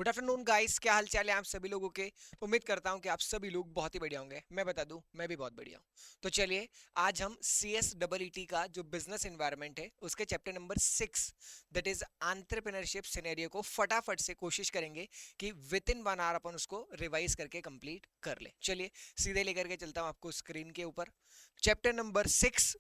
Good afternoon guys, क्या हाल चाल है आप सभी लोगों के। उम्मीद करता हूं कि आप सभी लोग बहुत ही बढ़िया होंगे। मैं बता दूं, मैं भी बहुत बढ़िया हूं। तो चलिए, आज हम C S double E T का जो बिजनेस एनवायरनमेंट है उसके chapter number 6 that is entrepreneurship scenario को फटाफट से कोशिश करेंगे कि विद इन 1 आवर अपन उसको रिवाइज करके कंप्लीट कर ले। चलिए सीधे लेकर के चलता हूं आपको स्क्रीन के ऊपर। Chapter number 6,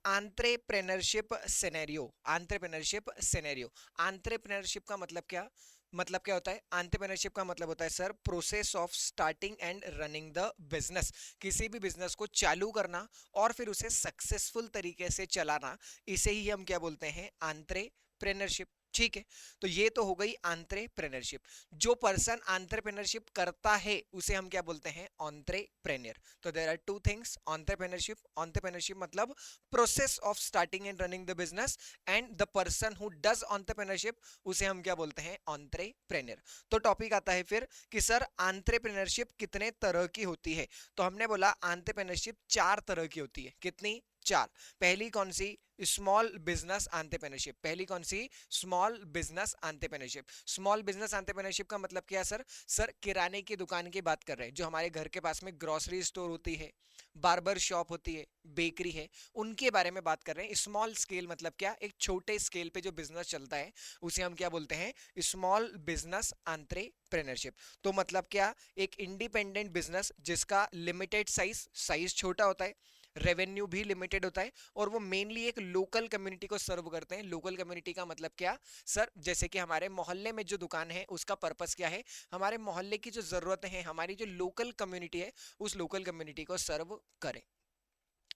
entrepreneurship scenario. Entrepreneurship scenario, entrepreneurship का मतलब क्या होता है। एंटरप्रेन्योरशिप का मतलब होता है sir, process of starting and running the business. किसी भी बिजनेस को चालू करना और फिर उसे सक्सेसफुल तरीके से चलाना, इसे ही हम क्या बोलते हैं, एंटरप्रेन्योरशिप। ठीक है, तो ये तो हो गई एंटरप्रेन्योरशिप। जो पर्सन एंटरप्रेन्योरशिप करता है उसे हम क्या बोलते हैं, एंटरप्रेन्योर। तो there are two things, entrepreneurship मतलब process of starting and running the business, and the person who does entrepreneurship उसे हम क्या बोलते हैं, एंटरप्रेन्योर। तो टॉपिक आता है फिर कि सर एंटरप्रेन्योरशिप कितने तरह की होती है। तो हमने बोला एंटरप्रेन्योरशिप 4 तरह की होती है। कितनी? 4। पहली कौन सी? Small business entrepreneurship. पहली कौन सी? Small business entrepreneurship. Small business entrepreneurship का मतलब क्या है सर? सर किराने की दुकान की बात कर रहे हैं, जो हमारे घर के पास में ग्रोसरी स्टोर होती है, बार्बर शॉप होती है, बेकरी है, उनके बारे में बात कर रहे हैं। स्मॉल स्केल मतलब क्या? एक छोटे स्केल पे जो बिजनेस चलता है उसे हम क्या बोलते हैं, स्मॉल बिजनेस एंटरप्रेन्योरशिप। तो मतलब क्या? एक इंडिपेंडेंट बिजनेस जिसका लिमिटेड साइज छोटा होता है, रेवेन्यू भी लिमिटेड होता है, और वो मेनली एक लोकल कम्युनिटी को सर्व करते हैं। लोकल कम्युनिटी का मतलब क्या सर? जैसे कि हमारे मोहल्ले में जो दुकान है उसका पर्पस क्या है, हमारे मोहल्ले की जो जरूरतें हैं, हमारी जो लोकल कम्युनिटी है, उस लोकल कम्युनिटी को सर्व करें।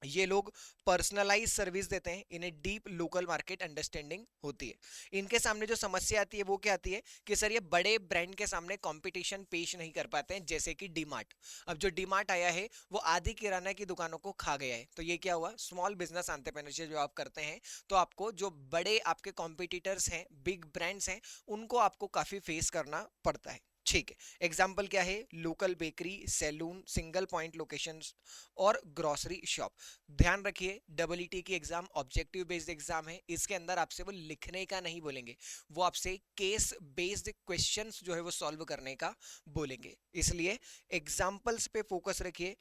ये लोग पर्सनलाइज सर्विस देते हैं, इन्हें डीप लोकल मार्केट अंडरस्टैंडिंग होती है। इनके सामने जो समस्या आती है वो क्या आती है कि सर ये बड़े ब्रांड के सामने कंपटीशन पेश नहीं कर पाते हैं, जैसे कि डीमार्ट। अब जो डीमार्ट आया है वो आधी किराना की दुकानों को खा गया है। तो ये क्या हुआ, स्मॉल बिजनेस एंटरप्रेन्योरशिप जो आप करते हैं, तो आपको जो बड़े आपके कॉम्पिटिटर्स हैं, बिग ब्रांड्स हैं, उनको आपको काफी फेस करना पड़ता है। ठीक है, एग्जाम्पल क्या है? Local bakery, salon, single point locations और ग्रोसरी शॉप। ध्यान रखिए, डबल ई टी की एग्जाम ऑब्जेक्टिव बेस्ड एग्जाम है। इसके अंदर आपसे वो लिखने का नहीं बोलेंगे, वो आपसे केस बेस्ड क्वेश्चंस जो है वो सॉल्व करने का बोलेंगे। इसलिए एग्जाम्पल्स पे फोकस रखिए,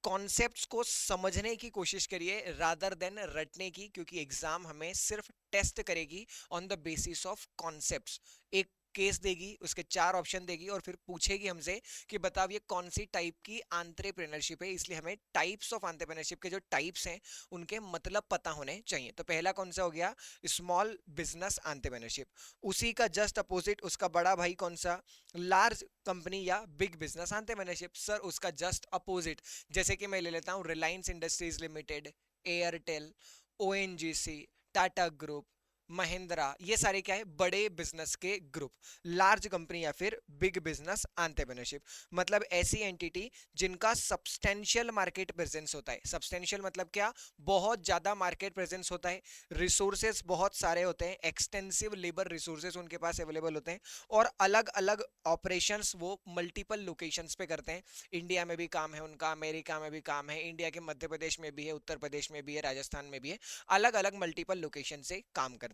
कॉन्सेप्ट्स को समझने की कोशिश करिए रादर देन रटने की, क्योंकि एग्जाम हमें सिर्फ टेस्ट करेगी on the basis of concepts. एक केस देगी, उसके 4 ऑप्शन देगी और फिर पूछेगी हमसे कि बताओ ये कौन सी टाइप की एंटरप्रेन्योरशिप है। इसलिए हमें टाइप्स ऑफ एंटरप्रेन्योरशिप के जो टाइप्स हैं उनके मतलब पता होने चाहिए। तो पहला कौन सा हो गया, स्मॉल बिजनेस एंटरप्रेन्योरशिप। उसी का जस्ट अपोजिट उसका बड़ा भाई कौन सा, लार्ज कंपनी या बिग बिजनेस एंटरप्रेन्योरशिप। सर उसका जस्ट अपोजिट, जैसे कि मैं ले लेता हूं Reliance industries limited, Airtel, ONGC, Tata group, Mahindra. ये सारे क्या है, बड़े बिजनेस के ग्रुप। लार्ज कंपनी या फिर बिग बिजनेस एंटरप्रेन्योरशिप मतलब ऐसी एंटिटी जिनका सब्सटेंशियल मार्केट प्रेजेंस होता है। सब्सटेंशियल मतलब क्या? बहुत ज्यादा मार्केट प्रेजेंस होता है, रिसोर्सेज बहुत सारे होते हैं, एक्सटेंसिव लेबर रिसोर्सेज उनके पास अवेलेबल होते हैं, और अलग अलग ऑपरेशंस वो मल्टीपल लोकेशंस पे करते हैं। इंडिया में भी काम है उनका, अमेरिका में भी काम है, इंडिया के मध्य प्रदेश में भी है, उत्तर प्रदेश में भी है, राजस्थान में भी है। अलग अलग मल्टीपल लोकेशन से काम करते हैं।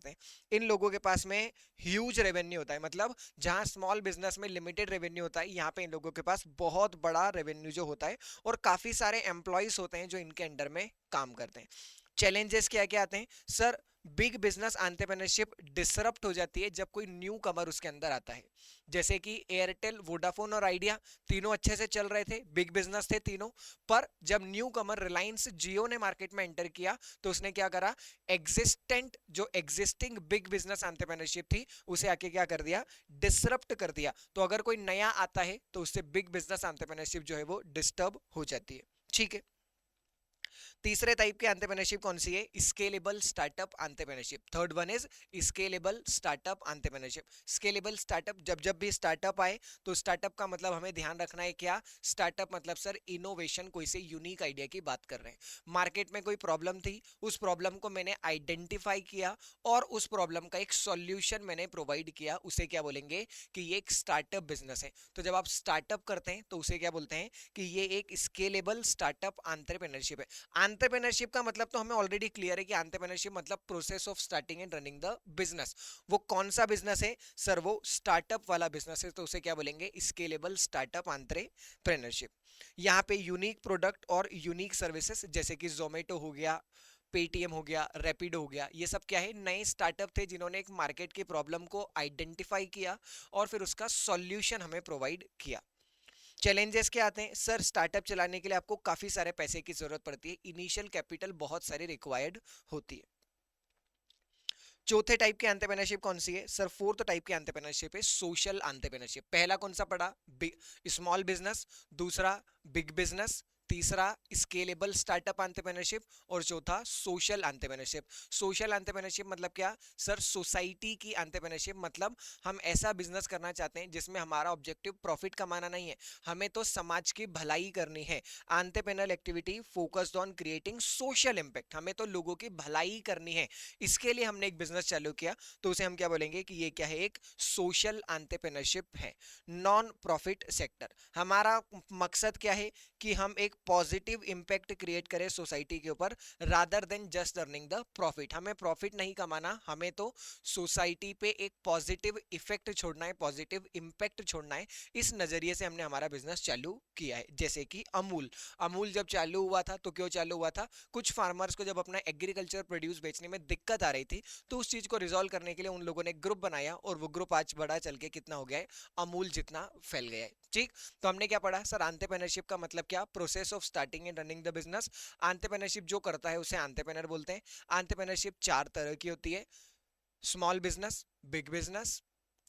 इन लोगों के पास में ह्यूज रेवेन्यू होता है, मतलब जहां स्मॉल बिजनेस में लिमिटेड रेवेन्यू होता है, यहाँ पे इन लोगों के पास बहुत बड़ा रेवेन्यू जो होता है, और काफी सारे एम्प्लॉयज होते हैं जो इनके अंडर में काम करते हैं। चैलेंजेस क्या क्या आते हैं sir? Big business entrepreneurship disrupt हो जाती है जब कोई न्यू कमर उसके अंदर आता है। जैसे कि एयरटेल, वोडाफोन और आइडिया, तीनों अच्छे से चल रहे थे, बिग बिजनेस थे तीनों। पर जब न्यू कमर रिलायंस जियो ने मार्केट में एंटर किया, तो उसने क्या करा, एग्जिस्टिंग बिग बिजनेस एंटरप्रेन्योरशिप थी उसे आके क्या कर दिया, डिसरप्ट कर दिया। तो अगर कोई नया आता है तो उससे बिग बिजनेस एंटरप्रेन्योरशिप जो है वो डिस्टर्ब हो जाती है। ठीक है, तीसरे टाइप के एंटरप्रेन्योरशिप कौन सी है? Scalable startup entrepreneurship. Third one is scalable startup entrepreneurship. Scalable startup, जब जब भी स्टार्टअप आए तो स्टार्टअप का मतलब हमें ध्यान रखना है क्या? स्टार्टअप मतलब सर इनोवेशन, कोई से यूनिक आइडिया की बात कर रहे हैं। मार्केट में कोई प्रॉब्लम थी, उस प्रॉब्लम को मैंने आइडेंटिफाई किया और उस प्रॉब्लम का एक सॉल्यूशन मैंने प्रोवाइड किया, उसे क्या बोलेंगे कि ये एक स्टार्टअप बिजनेस है। तो जब आप स्टार्टअप करते हैं तो उसे क्या बोलते हैं कि ये एक स्केलेबल स्टार्टअप एंटरप्रेन्योरशिप है। एंटरप्रेन्योरशिप का मतलब तो हमें ऑलरेडी क्लियर है कि एंटरप्रेन्योरशिप मतलब process of starting and running the business. वो कौन सा बिजनेस है सर? वो स्टार्टअप वाला बिजनेस है, तो उसे क्या बोलेंगे? Scalable startup entrepreneurship. यहाँ पे यूनिक प्रोडक्ट और यूनिक सर्विसेज जैसे कि जोमेटो हो गया, पेटीएम हो गया, रैपिडो हो गया, ये सब क्या है? नए स्टार्टअप थे जिन्होंने एक मार्केट की प्रॉब्लम को आइडेंटिफाई किया और फिर उसका सॉल्यूशन हमें प्रोवाइड किया। चैलेंजेस क्या आते हैं सर? स्टार्टअप चलाने के लिए आपको काफी सारे पैसे की जरूरत पड़ती है, इनिशियल कैपिटल बहुत सारी रिक्वायर्ड होती है। चौथे टाइप की एंटरप्रेन्योरशिप कौन सी है सर? फोर्थ टाइप की एंटरप्रेन्योरशिप है सोशल एंटरप्रेन्योरशिप। पहला कौन सा पढ़ा? स्मॉल बिजनेस, दूसरा बिग बिजनेस, तीसरा स्केलेबल स्टार्टअप एंटरप्रेन्योरशिप और चौथा सोशल एंटरप्रेन्योरशिप। सोशल एंटरप्रेन्योरशिप मतलब क्या सर? सोसाइटी की एंटरप्रेन्योरशिप, मतलब हम ऐसा बिजनेस करना चाहते हैं जिसमें हमारा ऑब्जेक्टिव प्रॉफिट कमाना नहीं है, हमें तो समाज की भलाई करनी है। Entrepreneurial activity focused on creating social impact, हमें तो लोगों की भलाई करनी है, इसके लिए हमने एक बिजनेस चालू किया, तो उसे हम क्या बोलेंगे कि ये क्या है? एक सोशल एंटरप्रेन्योरशिप है। नॉन प्रॉफिट सेक्टर, हमारा मकसद क्या है? कि हम एक पॉजिटिव इंपैक्ट क्रिएट करें सोसाइटी के ऊपर, rather than just earning the profit. हमें प्रॉफिट नहीं कमाना, हमें तो सोसाइटी पे एक पॉजिटिव इफेक्ट छोड़ना है, पॉजिटिव इंपैक्ट छोड़ना है। इस नजरिए से हमने हमारा बिजनेस चालू किया है। जैसे कि अमूल, अमूल जब चालू हुआ था तो क्यों चालू हुआ था? कुछ फार्मर्स को जब अपना एग्रीकल्चर प्रोड्यूस बेचने में दिक्कत आ रही थी, तो उस चीज को रिजॉल्व करने के लिए उन लोगों ने ग्रुप बनाया और वो ग्रुप आज बड़ा चल के कितना हो गया है? अमूल जितना फैल गया है। ठीक, तो हमने क्या पढ़ा सर? एंटरप्रेन्योरशिप का मतलब क्या? Process of starting and running the business. Entrepreneurship जो करता है उसे एंटरप्रेन्योर बोलते हैं। एंटरप्रेन्योरशिप चार तरह की होती है: small business, big business,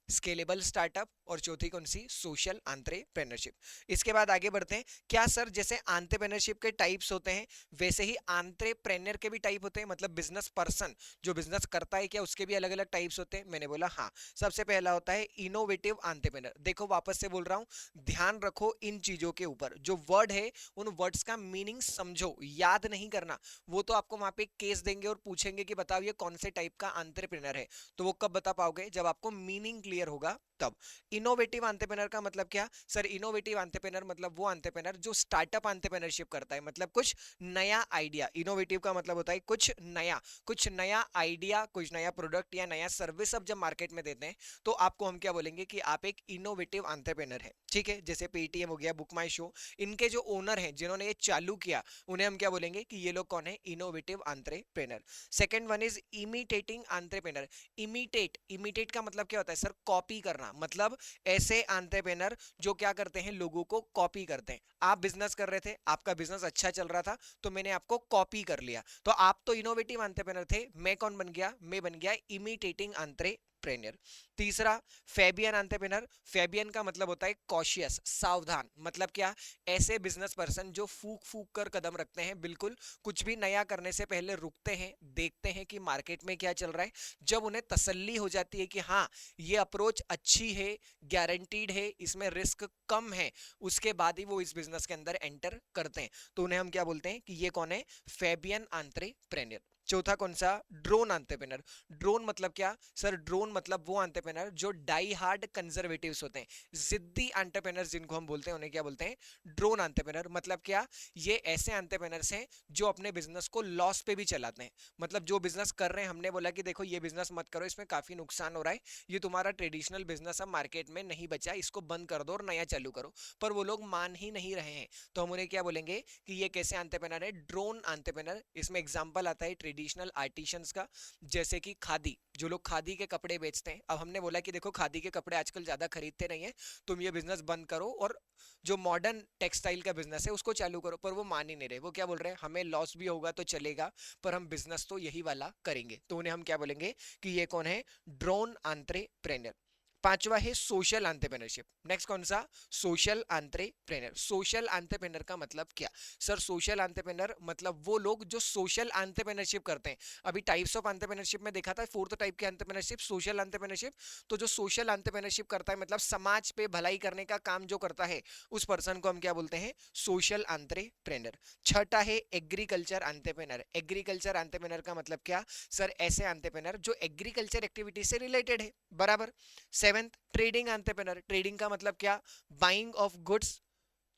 scalable startup और चौथी कौन सी? Social entrepreneurship. इसके बाद आगे बढ़ते हैं। क्या सर जैसे एंटरप्रेन्योरशिप के टाइप्स होते हैं वैसे ही एंटरप्रेन्योर के भी टाइप होते हैं, मतलब बिजनेस पर्सन जो बिजनेस करता है क्या उसके भी अलग अलग टाइप्स होते हैं? मैंने बोला हाँ। सबसे पहला होता है इनोवेटिव एंटरप्रेन्योर। देखो वापस से बोल रहा हूं, ध्यान रखो इन चीजों के ऊपर, जो वर्ड है उन वर्ड्स का मीनिंग समझो, याद नहीं करना। वो तो आपको वहां पे केस देंगे और पूछेंगे कि बताओ ये कौन से टाइप का एंटरप्रेन्योर है, तो वो कब बता पाओगे? जब आपको मीनिंग क्लियर होगा तब। इनोवेटिव एंटरप्रेन्योर का मतलब क्या सर? इनोवेटिव एंटरप्रेन्योर मतलब वो एंटरप्रेन्योर जो स्टार्टअप एंटरप्रेन्योरशिप करता है, मतलब कुछ नया आइडिया। इनोवेटिव का मतलब होता है कुछ नया आइडिया, कुछ नया प्रोडक्ट या नया सर्विस अब जब मार्केट में देते हैं तो आपको हम क्या बोलेंगे कि आप एक इनोवेटिव एंटरप्रेन्योर है। ठीक है, जैसे पेटीएम हो गया, बुक माई शो, इनके जो ओनर हैं जिन्होंने ये चालू किया उन्हें हम क्या बोलेंगे कि ये लोग कौन है? Innovative entrepreneur. Second one is imitating entrepreneur. Imitate का मतलब क्या होता है सर? कॉपी करना, मतलब ऐसे एंटरप्रेन्योर जो क्या करते हैं? लोगों को कॉपी करते हैं। आप बिजनेस कर रहे थे, आपका बिजनेस अच्छा चल रहा था, तो मैंने आपको कॉपी कर लिया, तो आप तो इनोवेटिव एंटरप्रेन्योर थे, मैं कौन बन गया? मैं बन गया इमिटेटिंग एंटरप्रेन्योर। तीसरा फेबियन एंटरप्रेन्योर। फेबियन का मतलब होता है कॉशियस, सावधान। मतलब क्या? ऐसे बिजनेस पर्सन जो फूक फूक कर कदम रखते हैं, बिल्कुल कुछ भी नया करने से पहले रुकते हैं, देखते हैं कि मार्केट में क्या चल रहा है। जब उन्हें तसल्ली हो जाती है कि हाँ ये अप्रोच अच्छी है, गारंटीड है, इसमें रिस्क कम है, उसके बाद ही वो इस बिजनेस के अंदर एंटर करते हैं, तो उन्हें हम क्या बोलते हैं कि ये कौन है? Fabian entrepreneur. चौथा कौन सा? Drone entrepreneur. ड्रोन मतलब क्या सर? ड्रोन मतलब वो एंटरप्रेन्योर जो डाई हार्ड कंजर्वेटिव्स होते हैं, जिद्दी एंटरप्रेन्योर जिनको हम बोलते हैं, उन्हें क्या बोलते हैं? Drone entrepreneur. मतलब क्या? ये ऐसे एंटरप्रेन्योर्स हैं जो अपने बिजनेस को लॉस पे भी चलाते हैं। मतलब जो बिजनेस कर रहे हैं, हमने बोला कि देखो ये बिजनेस मत करो, इसमें काफी नुकसान हो रहा है, ये तुम्हारा ट्रेडिशनल बिजनेस अब मार्केट में नहीं बचा, इसको बंद कर दो और नया चालू करो, पर वो लोग मान ही नहीं रहे हैं, तो हम उन्हें क्या बोलेंगे कि ये कैसे एंटरप्रेन्योर है? Drone entrepreneur. इसमें एग्जांपल आता है ट्रेडिशनल आर्टिसंस का, जैसे कि खादी, जो लोग खादी के कपड़े बेचते हैं। अब हमने बोला कि देखो खादी के कपड़े आजकल ज्यादा खरीदते नहीं है, तुम ये बिजनेस बंद करो और जो मॉडर्न टेक्सटाइल का बिजनेस है उसको चालू करो, पर वो मान ही नहीं रहे। वो क्या बोल रहे हैं? हमें लॉस भी होगा तो चलेगा, पर हम बिजनेस तो यही वाला करेंगे, तो उन्हें हम क्या बोलेंगे कि ये कौन है? Drone entrepreneur. पांचवा है सोशल एंटरप्रेन्योरशिप। नेक्स्ट कौन सा? Social entrepreneur. सोशल एंटरप्रेन्योर का मतलब क्या सर? सोशल एंटरप्रेन्योर मतलब वो लोग जो सोशल एंटरप्रेन्योरशिप करते हैं। अभी टाइप्स ऑफ एंटरप्रेन्योरशिप में देखा था, फोर्थ टाइप की एंटरप्रेन्योरशिप सोशल एंटरप्रेन्योरशिप। तो जो सोशल एंटरप्रेन्योरशिप करता है मतलब समाज पे भलाई करने का काम जो करता है, उस पर्सन को हम क्या बोलते हैं? Social entrepreneur. छठा है एग्रीकल्चर एंटरप्रेन्योर। एग्रीकल्चर एंटरप्रेन्योर का मतलब क्या सर? ऐसे एंटरप्रेन्योर जो एग्रीकल्चर एक्टिविटी से रिलेटेड है, बराबर। Seventh trading entrepreneur. ट्रेडिंग का मतलब क्या? Buying of goods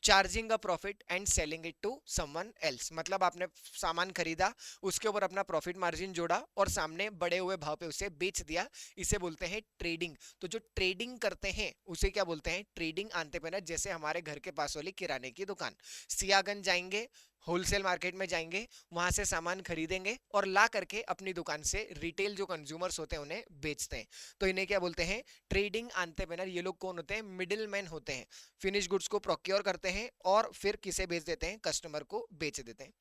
charging a profit and selling it to someone else, मतलब आपने सामान खरीदा, उसके ऊपर अपना प्रॉफिट मार्जिन जोड़ा और सामने बढ़े हुए भाव पे उसे बेच दिया, इसे बोलते हैं ट्रेडिंग। तो जो ट्रेडिंग करते हैं उसे क्या बोलते हैं? Trading entrepreneur. जैसे हमारे घर के पास वाली किराने की दुकान, सियागंज जाएंगे, होलसेल मार्केट में जाएंगे, वहां से सामान खरीदेंगे और ला करके अपनी दुकान से रिटेल जो कंज्यूमर्स होते हैं उन्हें बेचते हैं। तो इन्हें क्या बोलते हैं? Trading entrepreneur. ये लोग कौन होते हैं? मिडिल मैन होते हैं। फिनिश गुड्स को प्रोक्योर करते हैं और फिर किसे बेच देते हैं? कस्टमर को बेच देते हैं।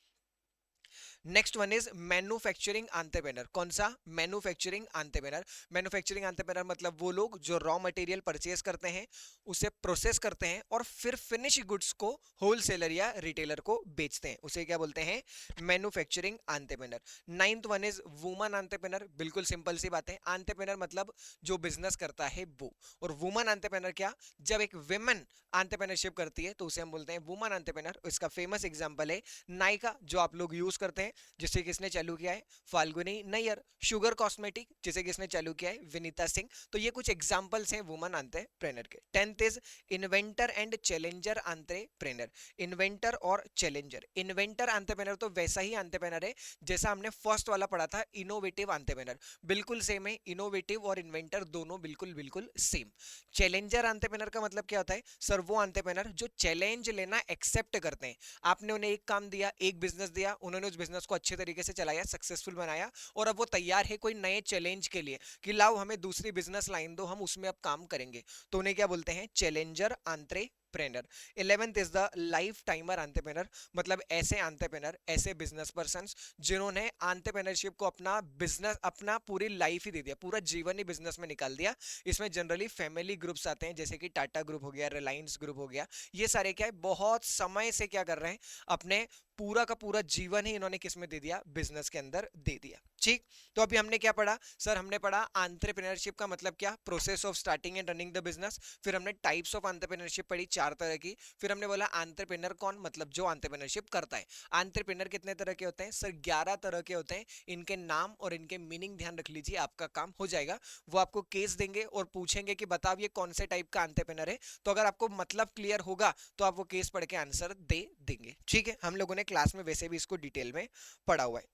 Next one is manufacturing entrepreneur. कौन सा? Manufacturing entrepreneur. मैन्युफैक्चरिंग एंटरप्रेन्योर मतलब वो लोग जो रॉ मटेरियल परचेज करते हैं, उसे प्रोसेस करते हैं और फिर फिनिश गुड्स को होलसेलर या रिटेलर को बेचते हैं, उसे क्या बोलते हैं? Manufacturing entrepreneur. Ninth one is woman entrepreneur. बिल्कुल सिंपल सी बात है, एंटरप्रेन्योर मतलब जो बिजनेस करता है वो, और वुमन एंटरप्रेन्योर क्या? जब एक विमेन एंटरप्रेन्योरशिप करती है तो उसे हम बोलते हैं वुमन एंटरप्रेन्योर। इसका फेमस एग्जांपल है नायका, जो आप लोग यूज करते हैं, जिसे किसने चालू किया है? फाल्गुनी नैयर। शुगर कॉस्मेटिक, जिसे किसने चालू किया है? विनीता सिंह। तो ये कुछ एग्जांपल्स हैं वुमन एंटरप्रेन्योर के। 10th is inventor and challenger entrepreneur. Inventor और चैलेंजर। इन्वेंटर एंटरप्रेन्योर तो वैसा ही एंटरप्रेन्योर है जैसा हमने फर्स्ट वाला पढ़ा था, इनोवेटिव एंटरप्रेन्योर। बिल्कुल सेम है, इनोवेटिव और इन्वेंटर दोनों बिल्कुल बिल्कुल सेम। चैलेंजर एंटरप्रेन्योर का मतलब क्या होता है? सर वो एंटरप्रेन्योर जो चैलेंज लेना एक्सेप्ट करते हैं। आपने उन्हें एक काम दिया, एक बिजनेस दिया, उन्होंने उस बिजनेस को अच्छे तरीके से चलाया, सक्सेसफुल बनाया, और अब वो तैयार है कोई नए चैलेंज के लिए कि लाओ हमें दूसरी बिजनेस लाइन दो, हम उसमें अब काम करेंगे। तो उन्हें क्या बोलते हैं? Challenger entrepreneur. 11th is the life timer entrepreneur. मतलब ऐसे एंटरप्रेन्योर, ऐसे बिजनेस पर्संस जिन्होंने एंटरप्रेन्योरशिप को अपना बिजनेस, अपना पूरी लाइफ ही दे दिया, पूरा जीवन ही बिजनेस में निकाल दिया। इसमें जनरली फैमिली ग्रुप्स आते हैं, जैसे कि टाटा ग्रुप हो गया, रिलायंस ग्रुप हो गया। ये सारे क्या है? बहुत समय से क्या कर रहे हैं? अपने पूरा का पूरा जीवन ही इन्होंने किस में दे दिया? बिजनेस के अंदर दे दिया। ठीक, तो अभी हमने क्या पढ़ा? सर हमने पढ़ा एंटरप्रेन्योरशिप का मतलब क्या? Process of starting and running the business. फिर हमने टाइप्स ऑफ एंटरप्रेन्योरशिप पढ़ी, 4 तरह की। फिर हमने बोला एंटरप्रेन्योर कौन? मतलब जो एंटरप्रेन्योरशिप करता है। एंटरप्रेन्योर कितने तरह के होते हैं? सर 11 तरह के होते हैं। इनके नाम और इनके मीनिंग ध्यान रख लीजिए, आपका काम हो जाएगा। वो आपको केस देंगे और पूछेंगे कि बताओ ये कौन से टाइप का एंटरप्रेन्योर है। तो अगर आपको मतलब क्लियर होगा तो आप वो केस पढ़ के आंसर दे देंगे। ठीक है, हम लोगों ने क्लास में वैसे भी इसको डिटेल में पढ़ा हुआ है।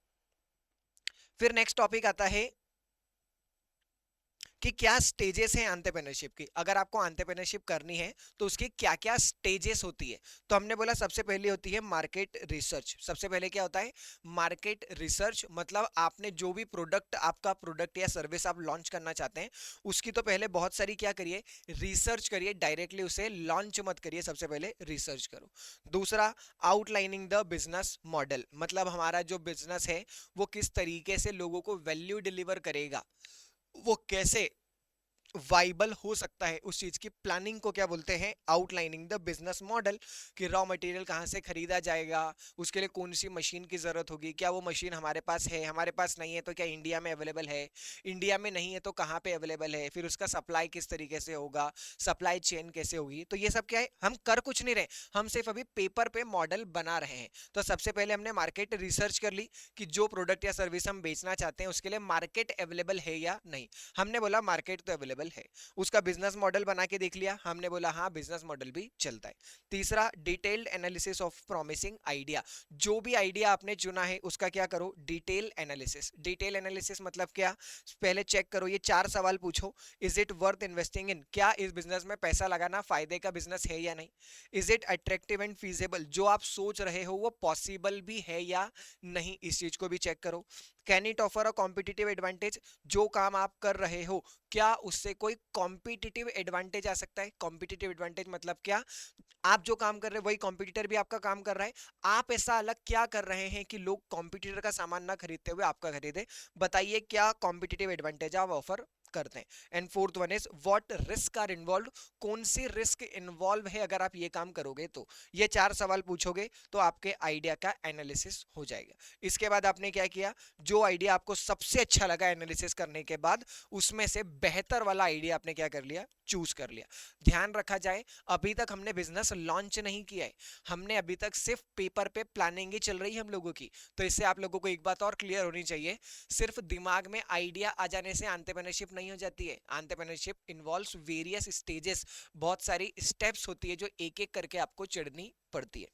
फिर नेक्स्ट टॉपिक आता है कि क्या स्टेजेस हैं एंटरप्रेन्योरशिप की। अगर आपको एंटरप्रेन्योरशिप करनी है तो उसकी क्या क्या स्टेजेस होती है। तो हमने बोला सबसे पहले होती है मार्केट रिसर्च। सबसे पहले क्या होता है? Market research. मतलब आपने जो भी प्रोडक्ट, आपका प्रोडक्ट या सर्विस आप लॉन्च करना चाहते हैं, उसकी तो पहले बहुत सारी क्या करिए? रिसर्च करिए। डायरेक्टली उसे लॉन्च मत करिए, सबसे पहले रिसर्च करो। दूसरा, आउटलाइनिंग द बिजनेस मॉडल। मतलब हमारा जो बिजनेस है वो किस तरीके से लोगों को वैल्यू डिलीवर करेगा, वो कैसे वाइबल हो सकता है, उस चीज की प्लानिंग को क्या बोलते हैं? Outlining the business model. कि रॉ मटेरियल कहाँ से खरीदा जाएगा, उसके लिए कौन सी मशीन की जरूरत होगी, क्या वो मशीन हमारे पास है, हमारे पास नहीं है तो क्या इंडिया में अवेलेबल है, इंडिया में नहीं है तो कहाँ पे अवेलेबल है, फिर उसका सप्लाई किस तरीके से होगा, सप्लाई चेन कैसे होगी। तो ये सब क्या है? हम कर कुछ नहीं रहे, हम सिर्फ अभी पेपर पे मॉडल बना रहे हैं। तो सबसे पहले हमने मार्केट रिसर्च कर ली कि जो प्रोडक्ट या सर्विस हम बेचना चाहते हैं उसके लिए मार्केट अवेलेबल है या नहीं। हमने बोला मार्केट तो अवेलेबल है। उसका बिजनेस मॉडल बना के देख लिया, हमने बोला हाँ बिजनेस मॉडल भी चलता है। तीसरा, detailed analysis of promising idea. जो भी आइडिया आपने चुना है उसका क्या करो? Detail analysis. डिटेल एनालिसिस मतलब क्या? पहले चेक करो, ये 4 सवाल पूछो। Is it worth investing in? क्या इस बिजनेस में पैसा लगाना फायदे का बिजनेस है या नहीं? Is it attractive and feasible? जो आप सोच रहे हो वो पॉसिबल भी है या नहीं, इस चीज को भी चेक करो। Can it offer a competitive advantage? जो काम आप कर रहे हो क्या उससे कोई कॉम्पिटिटिव एडवांटेज आ सकता है? कॉम्पिटिटिव एडवांटेज मतलब क्या? आप जो काम कर रहे हैं वही कॉम्पिटिटर भी आपका काम कर रहा है, आप ऐसा अलग क्या कर रहे हैं कि लोग कॉम्पिटिटर का सामान ना खरीदते हुए आपका खरीदे? बताइए क्या कॉम्पिटिटिव एडवांटेज आप ऑफर करते हैं। And fourth one is what risk are involve? कौन सी रिस्क इन्वॉल्व है अगर आप ये काम करोगे तो? ये 4 सवाल पूछोगे तो आपके आइडिया का एनालिसिस हो जाएगा। इसके बाद आपने क्या किया? जो आइडिया आपको सबसे अच्छा लगा एनालिसिस करने के बाद, उसमें से बेहतर वाला आइडिया आपने क्या कर लिया? चूज कर लिया। ध्यान रखा जाए, अभी तक हमने बिजनेस लॉन्च नहीं किया है, हमने अभी तक सिर्फ पेपर पे प्लानिंग ही चल रही है हम लोगों की। तो इससे आप लोगों को एक बात और क्लियर होनी चाहिए, सिर्फ दिमाग में आइडिया आ जाने से एंटरप्रेन्योरशिप नहीं हो जाती है। एंटरप्रेन्योरशिप इन्वॉल्व्स वेरियस स्टेजेस, बहुत सारी स्टेप्स होती है जो एक एक करके आपको चढ़नी पड़ती है।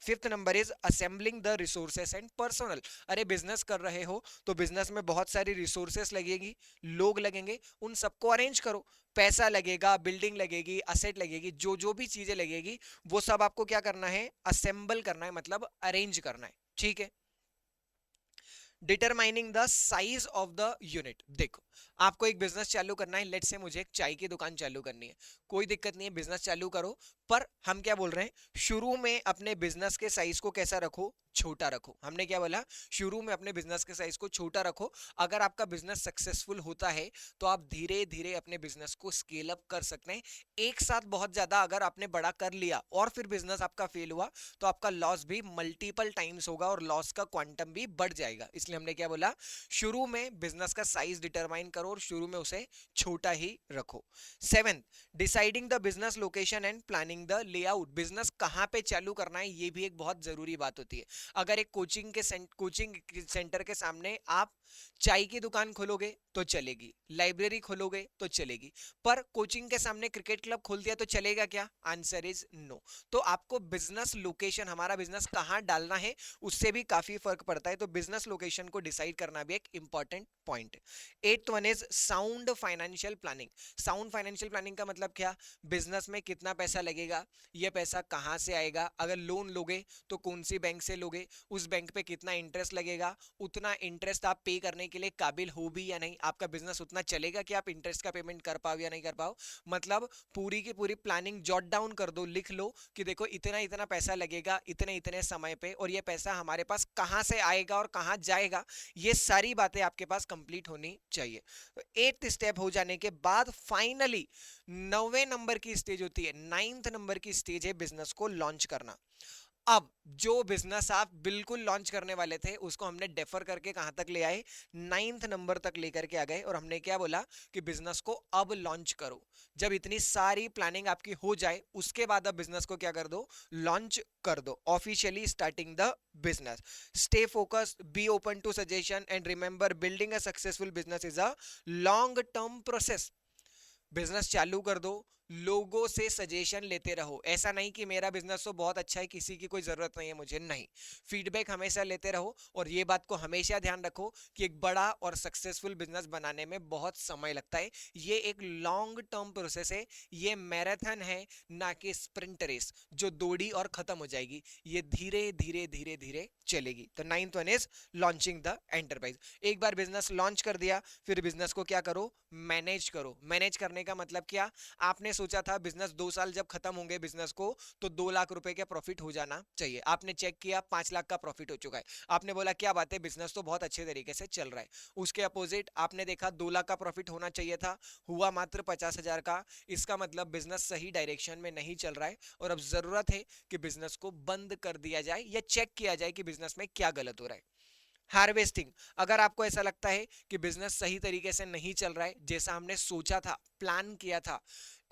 Fifth number is assembling the resources and personal. अरे बिजनेस कर रहे हो तो बिजनेस में बहुत सारी रिसोर्सेस लगेगी, लोग लगेंगे, उन सबको अरेंज करो। पैसा लगेगा, बिल्डिंग लगेगी, असेट लगेगी, जो जो भी चीजें लगेगी वो सब आपको क्या करना है, असेंबल करना है, मतलब अरेंज करना है। ठीक है। Determining the size of the unit. देखो आपको एक बिजनेस चालू करना है, लेट से मुझे एक चाय की दुकान चालू करनी है, कोई दिक्कत नहीं है, बिजनेस चालू करो। पर हम क्या बोल रहे हैं, शुरू में अपने बिजनेस के साइज को कैसा रखो, छोटा रखो। हमने क्या बोला, शुरू में अपने बिजनेस के साइज को छोटा रखो। अगर आपका बिजनेस सक्सेसफुल होता है तो आप धीरे धीरे अपने बिजनेस को स्केल अप कर सकते हैं। एक साथ बहुत ज्यादा अगर आपने बड़ा कर लिया और फिर बिजनेस आपका फेल हुआ तो आपका लॉस भी मल्टीपल टाइम्स होगा और लॉस का क्वांटम भी बढ़ जाएगा। इसलिए हमने क्या बोला, शुरू में बिजनेस का साइज डिटरमाइन करो और शुरू में उसे छोटा ही रखो। Seventh, deciding the business location and planning the layout. Business कहां पे चालू करना है ये भी एक बहुत जरूरी बात होती है। अगर एक कोचिंग सेंटर के सामने आप चाय की दुकान खोलोगे तो चलेगी, लाइब्रेरी खोलोगे तो चलेगी, पर कोचिंग के सामने क्रिकेट क्लब खोल दिया तो चलेगा क्या? Answer is no. तो आपको बिजनेस लोकेशन, हमारा बिजनेस कहां डालना है उससे भी काफी फर्क पड़ता है। तो बिजनेस लोकेशन को डिसाइड करना भी एक इंपॉर्टेंट पॉइंट है। Eighth one is sound financial planning. Sound financial planning का मतलब क्या, बिजनेस में कितना पैसा लगेगा, यह पैसा कहां से आएगा, अगर लोन लोगे तो कौन सी बैंक से लोगे, उस बैंक पे कितना इंटरेस्ट लगेगा, उतना इंटरेस्ट आप पे करने के लिए काबिल हो भी या नहीं, आपका बिजनेस उतना चलेगा कि आप इंटरेस्ट का पेमेंट कर पाओ या नहीं कर पाओ। मतलब पूरी की पूरी प्लानिंग जॉट डाउन कर दो, लिख लो कि देखो इतना इतना पैसा लगेगा इतने इतने समय पे, और ये पैसा हमारे पास कहां से आएगा और कहां जाएगा, ये सारी बातें आपके पास कंप्लीट होनी चाहिए। तो एट्थ स्टेप हो जाने के बाद फाइनली 9वें नंबर की स्टेज होती है, 9th नंबर की स्टेज है बिजनेस को लॉन्च करना। अब जो बिजनेस आप बिल्कुल लॉन्च करने वाले थे उसको हमने डेफर करके कहां तक ले आए, 9th नंबर तक लेकर के आ गए, और हमने क्या बोला कि बिजनेस को अब लॉन्च करो। जब इतनी सारी प्लानिंग आपकी हो जाए उसके बाद अब बिजनेस को क्या कर दो, लॉन्च कर दो, officially starting the business. Stay focused, be open to suggestion and remember building a successful business is a long term process. Business चालू कर दो, लोगों से सजेशन लेते रहो। ऐसा नहीं कि मेरा बिजनेस तो बहुत अच्छा है, किसी की कोई जरूरत नहीं है मुझे, नहीं। फीडबैक हमेशा लेते रहो, और ये बात को हमेशा ध्यान रखो कि एक बड़ा और सक्सेसफुल बिजनेस बनाने में बहुत समय लगता है। ये एक लॉन्ग टर्म प्रोसेस है, ये मैराथन है ना कि स्प्रिंट रेस जो दौड़ी और खत्म हो जाएगी। ये धीरे धीरे धीरे धीरे चलेगी। तो 9th one is launching the enterprise. एक बार बिजनेस लॉन्च कर दिया, फिर बिजनेस को क्या करो, मैनेज करो। मैनेज करने का मतलब क्या, आपने सोचा था बिजनेस 2 साल जब खत्म होंगे बिजनेस को तो 2 लाख रुपए का प्रॉफिट हो जाना चाहिए, आपने चेक किया 5 लाख का प्रॉफिट हो चुका है, आपने बोला क्या बात है बिजनेस तो बहुत अच्छे तरीके से चल रहा है। उसके अपोजिट आपने देखा 2 लाख का प्रॉफिट होना चाहिए था, हुआ मात्र 50,000 का। इसका मतलब बिजनेस सही डायरेक्शन में नहीं चल रहा है, और अब जरूरत है कि बिजनेस को बंद कर दिया जाए या चेक किया जाए कि बिजनेस में क्या गलत हो रहा है। हार्वेस्टिंग, अगर आपको ऐसा लगता है कि बिजनेस सही तरीके से नहीं चल रहा है, जैसा हमने सोचा था, प्लान किया था,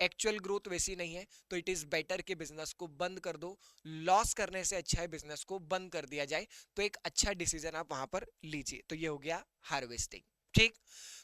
एक्चुअल ग्रोथ वैसी नहीं है, तो इट इज बेटर कि बिजनेस को बंद कर दो। लॉस करने से अच्छा है बिजनेस को बंद कर दिया जाए। तो एक अच्छा डिसीजन आप वहां पर लीजिए। तो ये हो गया हार्वेस्टिंग। ठीक।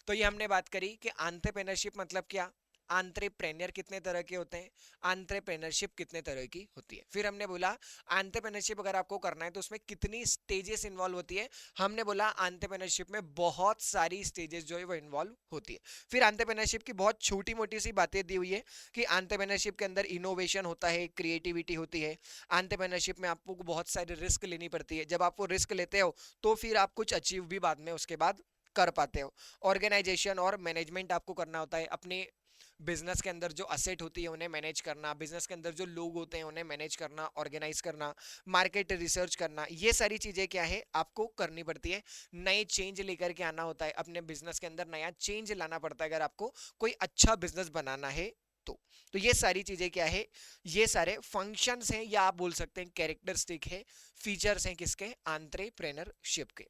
तो ये हमने बात करी कि एंटरप्रेन्योरशिप मतलब क्या, एंटरप्रेन्योर कितने तरह के होते हैं, एंटरप्रेन्योरशिप कितने तरह की होती है। फिर हमने बोला एंटरप्रेन्योरशिप अगर आपको करना है तो उसमें कितनी स्टेजेस इन्वॉल्व होती है। हमने बोला एंटरप्रेन्योरशिप में बहुत सारी स्टेजेस जो है वो इन्वॉल्व होती है। फिर एंटरप्रेन्योरशिप की बहुत छोटी मोटी सी बातें दी हुई है कि एंटरप्रेन्योरशिप के अंदर इनोवेशन होता है, क्रिएटिविटी होती है। एंटरप्रेन्योरशिप में आपको बहुत सारे रिस्क लेनी पड़ती है, जब आप वो रिस्क लेते हो तो फिर आप कुछ अचीव भी बाद में उसके बाद कर पाते हो। ऑर्गेनाइजेशन और मैनेजमेंट आपको करना होता है, अपने बिजनेस के अंदर जो असेट होती है उन्हें मैनेज करना, बिजनेस के अंदर जो लोग होते हैं उन्हें मैनेज करना, ऑर्गेनाइज करना, मार्केट रिसर्च करना, ये सारी चीजें क्या है आपको करनी पड़ती है। नए चेंज लेकर के आना होता है, अपने बिजनेस के अंदर नया चेंज लाना पड़ता है अगर आपको कोई अच्छा बिजनेस बनाना है तो ये सारी चीजें क्या है, ये सारे फंक्शंस हैं या आप बोल सकते हैं कैरेक्टरिस्टिक है, फीचर्स हैं किसके, एंटरप्रेन्योरशिप के।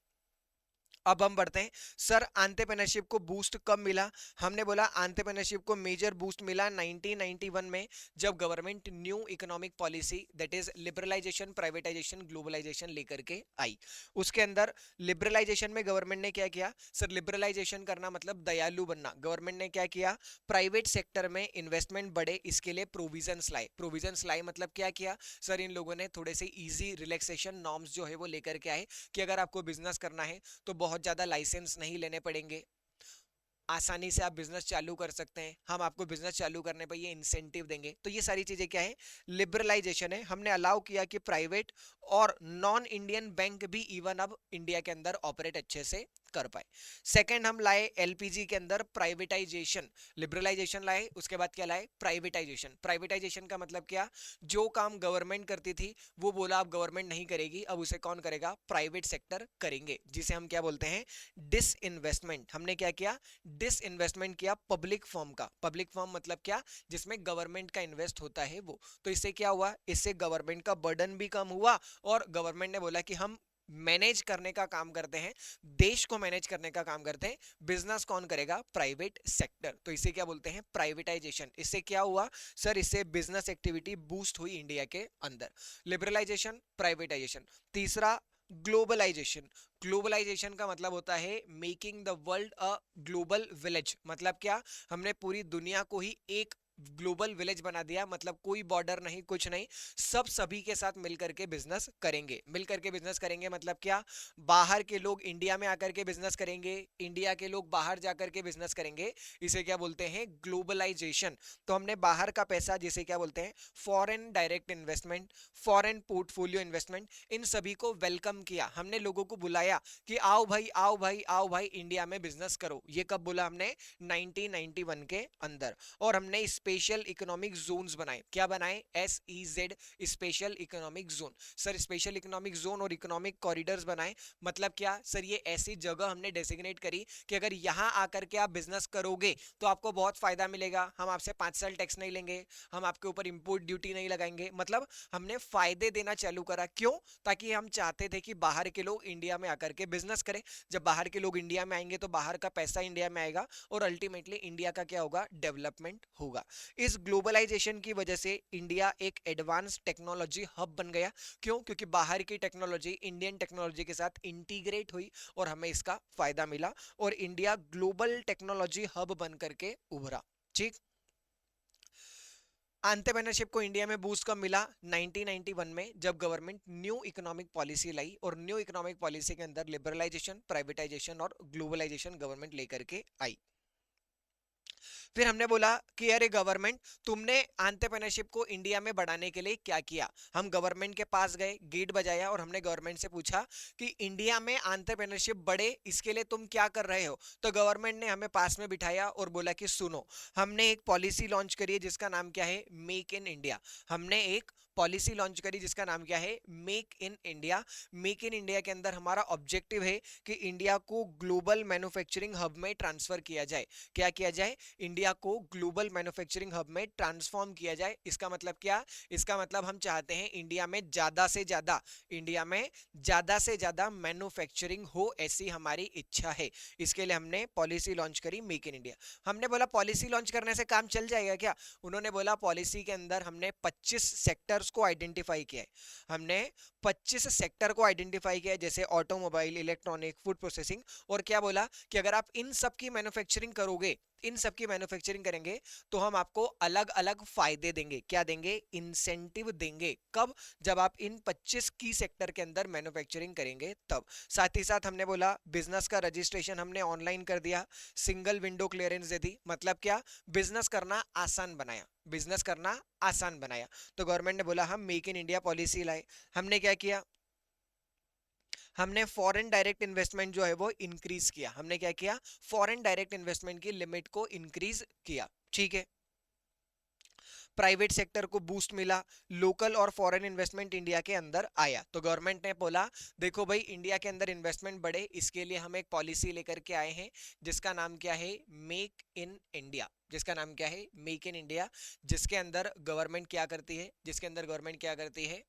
अब हम बढ़ते हैं, सर एंटरप्रेन्योरशिप को बूस्ट कब मिला? हमने बोला एंटरप्रेन्योरशिप को मेजर बूस्ट मिला 1991 में, जब government new economic policy that is liberalisation, privatisation, globalisation लेकर के आई। उसके अंदर लिबरलाइजेशन में गवर्नमेंट ने क्या किया? सर लिबरलाइजेशन करना मतलब दयालु बनना। गवर्नमेंट ने क्या किया? प्राइवेट सेक्टर में इन्वेस्टमेंट बढ़े, इसके लिए प्रोविजंस लाए। प्रोविजंस लाए मतलब क्या किया? सर इन लोगों ने थोड़े से इजी रिलैक्सेशन नॉर्म्स जो है वो लेकर के आए कि अगर आपको बिजनेस करना है तो बहुत ज्यादा लाइसेंस नहीं लेने पड़ेंगे, आसानी से आप बिजनेस चालू कर सकते हैं, हम आपको बिजनेस चालू करने पर ये इंसेंटिव देंगे। तो ये सारी चीजें क्या है? लिबरलाइजेशन है। हमने अलाउ किया कि प्राइवेट और नॉन इंडियन बैंक भी इवन अब इंडिया के अंदर ऑपरेट अच्छे से कर पाए। सेकंड हम लाए एलपीजी के अंदर प्राइवेटाइजेशन। लिबरलाइजेशन लाए, उसके बाद क्या लाए? प्राइवेटाइजेशन। प्राइवेटाइजेशन का मतलब क्या? जो काम गवर्नमेंट करती थी वो बोला अब गवर्नमेंट नहीं करेगी, अब उसे कौन करेगा? प्राइवेट सेक्टर करेंगे, जिसे हम क्या बोलते हैं? डिसइन्वेस्टमेंट। हमने क्या किया? डिसइन्वेस्टमेंट किया पब्लिक फर्म का। पब्लिक फर्म मतलब क्या? जिसमें गवर्नमेंट का इन्वेस्ट होता है वो। तो इससे क्या हुआ? इससे गवर्नमेंट का बर्डन भी कम हुआ और गवर्नमेंट ने बोला कि हम मैनेज करने का काम करते हैं, देश को मैनेज करने का काम करते हैं, बिजनेस कौन करेगा? Private sector. तो इसे क्या बोलते हैं? प्राइवेटाइजेशन। इससे क्या हुआ? सर इससे बिजनेस एक्टिविटी बूस्ट हुई इंडिया के अंदर। Liberalisation, privatisation. तीसरा ग्लोबलाइजेशन। ग्लोबलाइजेशन का मतलब होता है making the world a global village. मतलब क्या? हमने पूरी दुनिया को ही एक ग्लोबल विलेज बना दिया, मतलब कोई बॉर्डर नहीं, कुछ नहीं, सब सभी के साथ मिलकर के बिजनेस करेंगे। मिलकर के बिजनेस करेंगे मतलब क्या? बाहर के लोग इंडिया में आकर के बिजनेस करेंगे, इंडिया के लोग बाहर जाकर के बिजनेस करेंगे। इसे क्या बोलते हैं? ग्लोबलाइजेशन। तो हमने बाहर का पैसा, जिसे क्या बोलते हैं? Foreign direct investment, foreign portfolio investment, इन सभी को वेलकम किया। हमने लोगों को बुलाया कि आओ भाई, आओ भाई, आओ भाई, इंडिया में बिजनेस करो। ये कब बोला हमने? 1991 के अंदर। और हमने स्पेशल इकोनॉमिक जोन्स बनाए। क्या बनाए? SEZ, special economic zone. Sir special economic zone और इकोनॉमिक कॉरिडोर्स बनाए मतलब क्या? सर ये ऐसी जगह हमने डेसिग्नेट करी कि अगर यहां आकर के आप बिजनेस करोगे तो आपको बहुत फायदा मिलेगा, हम आपसे 5 साल टैक्स नहीं लेंगे, हम आपके ऊपर इंपोर्ट ड्यूटी नहीं लगाएंगे। मतलब हमने फायदे देना चालू करा। क्यों? ताकि हम चाहते थे कि बाहर के लोग इंडिया में आकर के बिजनेस करें। जब बाहर के लोग इंडिया में आएंगे तो बाहर का पैसा इंडिया में आएगा और अल्टीमेटली इंडिया का क्या होगा? डेवलपमेंट होगा। इस ग्लोबलाइजेशन की वजह से इंडिया एक एडवांस टेक्नोलॉजी हब बन गया। क्यों? क्योंकि बाहर की टेक्नोलॉजी इंडियन टेक्नोलॉजी के साथ इंटीग्रेट हुई और हमें इसका फायदा मिला और इंडिया ग्लोबल टेक्नोलॉजी हब बन करके उभरा। ठीक। एंटरप्रेन्योरशिप को इंडिया में बूस्ट कब मिला? 1991 में, जब गवर्नमेंट न्यू इकोनॉमिक पॉलिसी लाई और न्यू इकोनॉमिक पॉलिसी के अंदर लिबरलाइजेशन, प्राइवेटाइजेशन और ग्लोबलाइजेशन गवर्नमेंट लेकर के आई। फिर हमने बोला कि अरे गवर्नमेंट, तुमने एंटरप्रेन्योरशिप को इंडिया में बढ़ाने के लिए क्या किया? हम गवर्नमेंट के पास गए, गेट बजाया और हमने गवर्नमेंट से पूछा कि इंडिया में एंटरप्रेन्योरशिप बढ़े, इसके लिए तुम क्या कर रहे हो? तो गवर्नमेंट ने हमें पास में बिठाया और बोला कि सुनो, हमने एक पॉलिसी लॉन्च करी है जिसका नाम क्या है? Make in India. हमने एक पॉलिसी लॉन्च करी जिसका नाम क्या है? Make in India. Make in India के अंदर हमारा ऑब्जेक्टिव है कि इंडिया को ग्लोबल मैन्युफैक्चरिंग हब में ट्रांसफर किया जाए। क्या किया जाए? इंडिया को ग्लोबल मैन्युफैक्चरिंग हब में ट्रांसफॉर्म किया जाए। इसका मतलब क्या? इसका मतलब हम चाहते हैं इंडिया में ज्यादा से ज्यादा, इंडिया में ज्यादा से ज्यादा मैन्युफैक्चरिंग हो, ऐसी हमारी इच्छा है। इसके लिए हमने पॉलिसी लॉन्च करी मेक इन इंडिया। हमने बोला पॉलिसी लॉन्च करने से काम चल जाएगा क्या? उन्होंने बोला पॉलिसी के अंदर हमने 25 सेक्टर्स को आइडेंटिफाई किया है। हमने 25 सेक्टर को आइडेंटिफाई किया है, जैसे ऑटोमोबाइल, इलेक्ट्रॉनिक, फूड प्रोसेसिंग। और क्या बोला कि अगर आप इन सब की मैन्युफैक्चरिंग करोगे, इन सब की मैन्युफैक्चरिंग करेंगे तो हम आपको अलग अलग फायदे देंगे। क्या देंगे? इंसेंटिव देंगे। कब? जब आप इन 25 की सेक्टर के अंदर मैन्युफैक्चरिंग करेंगे तब। साथ ही साथ हमने बोला बिजनेस का रजिस्ट्रेशन हमने ऑनलाइन कर दिया, सिंगल विंडो क्लियरेंस दे दी। मतलब क्या? बिजनेस करना आसान बनाया, बिजनेस करना आसान बनाया। तो गवर्नमेंट ने बोला हम मेक इन इंडिया पॉलिसी लाए। हमने क्या किया? हमने फॉरेन डायरेक्ट इन्वेस्टमेंट जो है वो इंक्रीज किया। हमने क्या किया? फॉरेन डायरेक्ट इन्वेस्टमेंट की लिमिट को इंक्रीज किया। ठीक है। प्राइवेट सेक्टर को बूस्ट मिला, लोकल और फॉरेन इन्वेस्टमेंट इंडिया के अंदर आया। तो गवर्नमेंट ने बोला देखो भाई, इंडिया के अंदर इन्वेस्टमेंट बढ़े, इसके लिए हम एक पॉलिसी लेकर के आए हैं जिसका नाम क्या है? Make in India. जिसका नाम क्या है? Make in India. जिसके अंदर गवर्नमेंट क्या करती है? जिसके अंदर गवर्नमेंट क्या करती है?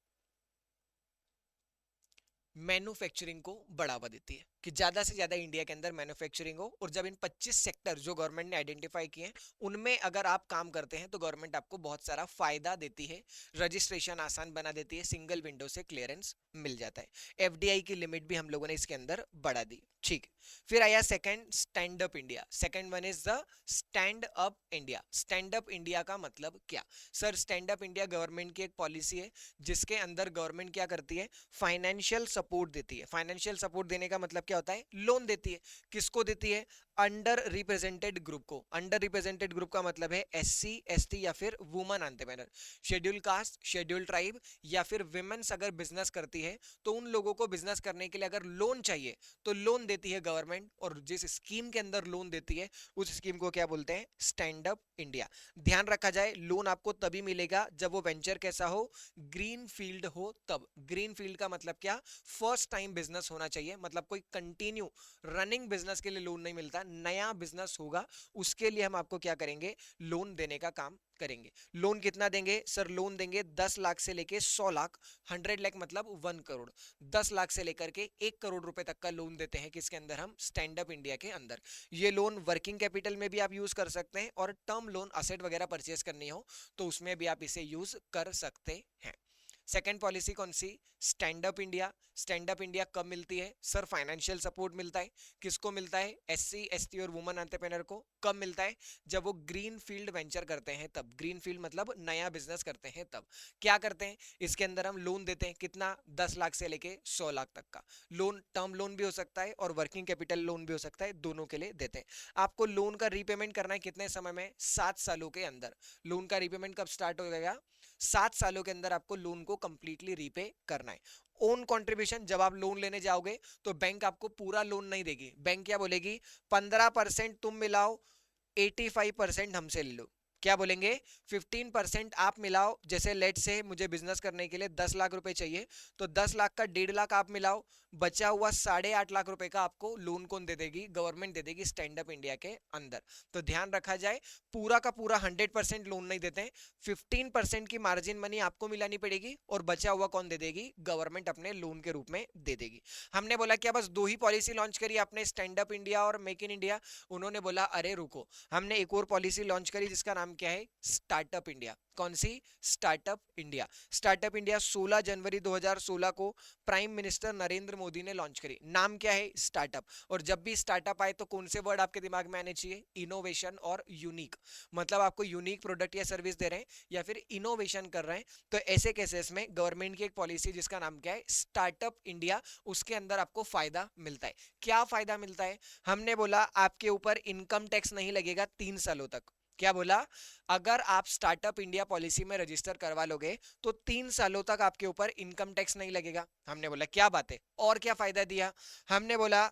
मैन्युफैक्चरिंग को बढ़ावा देती है। कि ज्यादा से ज्यादा इंडिया के अंदर मैन्युफैक्चरिंग हो, और जब इन 25 सेक्टर जो गवर्नमेंट ने आइडेंटिफाई किए हैं उनमें अगर आप काम करते हैं तो गवर्नमेंट आपको बहुत सारा फायदा देती है, रजिस्ट्रेशन आसान बना देती है, सिंगल विंडो से क्लियरेंस मिल जाता है, एफडीआई की लिमिट भी हम लोगों ने इसके अंदर बढ़ा दी। ठीक। फिर आया second, stand up India. Second one is the stand up India. Stand up India का मतलब क्या? Sir, stand up India government की एक पॉलिसी है जिसके अंदर गवर्नमेंट क्या करती है, फाइनेंशियल सपोर्ट देती है। फाइनेंशियल सपोर्ट देने का मतलब क्या होता है, लोन देती है। किसको देती है? अंडर रिप्रेजेंटेड ग्रुप को। अंडर रिप्रेजेंटेड ग्रुप का मतलब है एससी एसटी या फिर woman entrepreneur, schedule caste, schedule tribe या फिर विमेन्स अगर बिजनेस करती है तो उन लोगों को बिजनेस करने के लिए अगर लोन चाहिए तो लोन देती है गवर्नमेंट, और जिस स्कीम के अंदर लोन देती है उस स्कीम को क्या बोलते हैं, स्टैंड अप इंडिया। ध्यान रखा जाए, लोन आपको तभी मिलेगा जब वो वेंचर कैसा हो, ग्रीन फील्ड हो तब। ग्रीन फील्ड का मतलब क्या, फर्स्ट टाइम बिजनेस होना चाहिए, मतलब कोई कंटिन्यू रनिंग बिजनेस के लिए लोन नहीं मिलता, नया बिजनेस होगा उसके लिए हम आपको क्या करेंगे, लोन देने का काम करेंगे। लोन कितना देंगे? सर, लोन देंगे 10 लाख से लेके 100 लाख, 100 लाख मतलब 1 करोड़, 10 लाख से लेकर के 1 करोड़ रुपए तक का लोन देते हैं। किसके अंदर? हम स्टैंड अप इंडिया के अंदर। ये लोन वर्किंग कैपिटल में भी आप यूज कर सकते हैं, और टर्म लोन असेट वगैरह परचेज करनी हो तो उसमें भी आप इसे यूज कर सकते हैं। सेकेंड पॉलिसी कौन सी? Stand up India. Stand up India कब मिलती है? सर, फाइनेंशियल सपोर्ट मिलता है। किसको मिलता है? एससी एसटी और वुमेन एंटरप्रेन्योर को। कब मिलता है? जब वो ग्रीन फील्ड वेंचर करते हैं तब। ग्रीन फील्ड मतलब नया बिजनेस करते हैं तब। क्या करते हैं? इसके अंदर हम लोन देते हैं, कितना? 10 लाख से लेके 100 लाख तक का लोन। टर्म लोन भी हो सकता है और वर्किंग कैपिटल लोन भी हो सकता है, दोनों के लिए देते हैं। आपको लोन का रीपेमेंट करना है कितने समय में? 7 सालों के अंदर। लोन का रीपेमेंट कब स्टार्ट हो जाएगा? 7 सालों के अंदर आपको लोन को कंप्लीटली रीपे करना है। ओन कंट्रीब्यूशन, जब आप लोन लेने जाओगे तो बैंक आपको पूरा लोन नहीं देगी। बैंक क्या बोलेगी, 15% तुम मिलाओ, 85% हमसे ले लो। क्या बोलेंगे? 15% आप मिलाओ। जैसे लेट से मुझे बिजनेस करने के लिए 10 लाख रुपए चाहिए, तो 10 लाख का 1.5 लाख आप मिलाओ, बचा हुआ 8.5 लाख रुपए का आपको लोन कौन दे देगी? गवर्नमेंट दे देगी स्टैंड अप इंडिया के अंदर। तो ध्यान रखा जाए, पूरा का पूरा 100% लोन नहीं देते हैं, 15% की मार्जिन मनी आपको मिलानी पड़ेगी, और बचा हुआ कौन दे देगी? गवर्नमेंट अपने लोन के रूप में दे देगी। हमने बोला क्या बस दो ही पॉलिसी लॉन्च करी आपने, स्टैंड अप इंडिया और मेक इन इंडिया? उन्होंने बोला अरे रुको, हमने एक और पॉलिसी लॉन्च करी जिसका नाम क्या है, स्टार्टअप इंडिया। कौन सी? Startup India. स्टार्टअप इंडिया 16 जनवरी 2016 को प्राइम मिनिस्टर नरेंद्र मोदी ने लॉन्च करी। नाम क्या है? स्टार्टअप। और जब भी स्टार्टअप आए तो कौन से वर्ड आपके दिमाग में आने चाहिए? इनोवेशन और यूनिक। मतलब आपको यूनिक प्रोडक्ट या सर्विस दे रहे हैं या फिर इनोवेशन कर रहे हैं, तो ऐसे केसेस में गवर्नमेंट की एक पॉलिसी जिसका नाम क्या है, स्टार्टअप इंडिया, उसके अंदर आपको फायदा मिलता है। क्या फायदा मिलता है? हमने बोला आपके ऊपर इनकम टैक्स नहीं लगेगा 3 सालों तक। क्या बोला? अगर आप स्टार्टअप इंडिया पॉलिसी में रजिस्टर करवा लोगे तो 3 सालों तक आपके ऊपर इनकम टैक्स नहीं लगेगा। हमने बोला क्या बात है, और क्या फायदा दिया? हमने बोला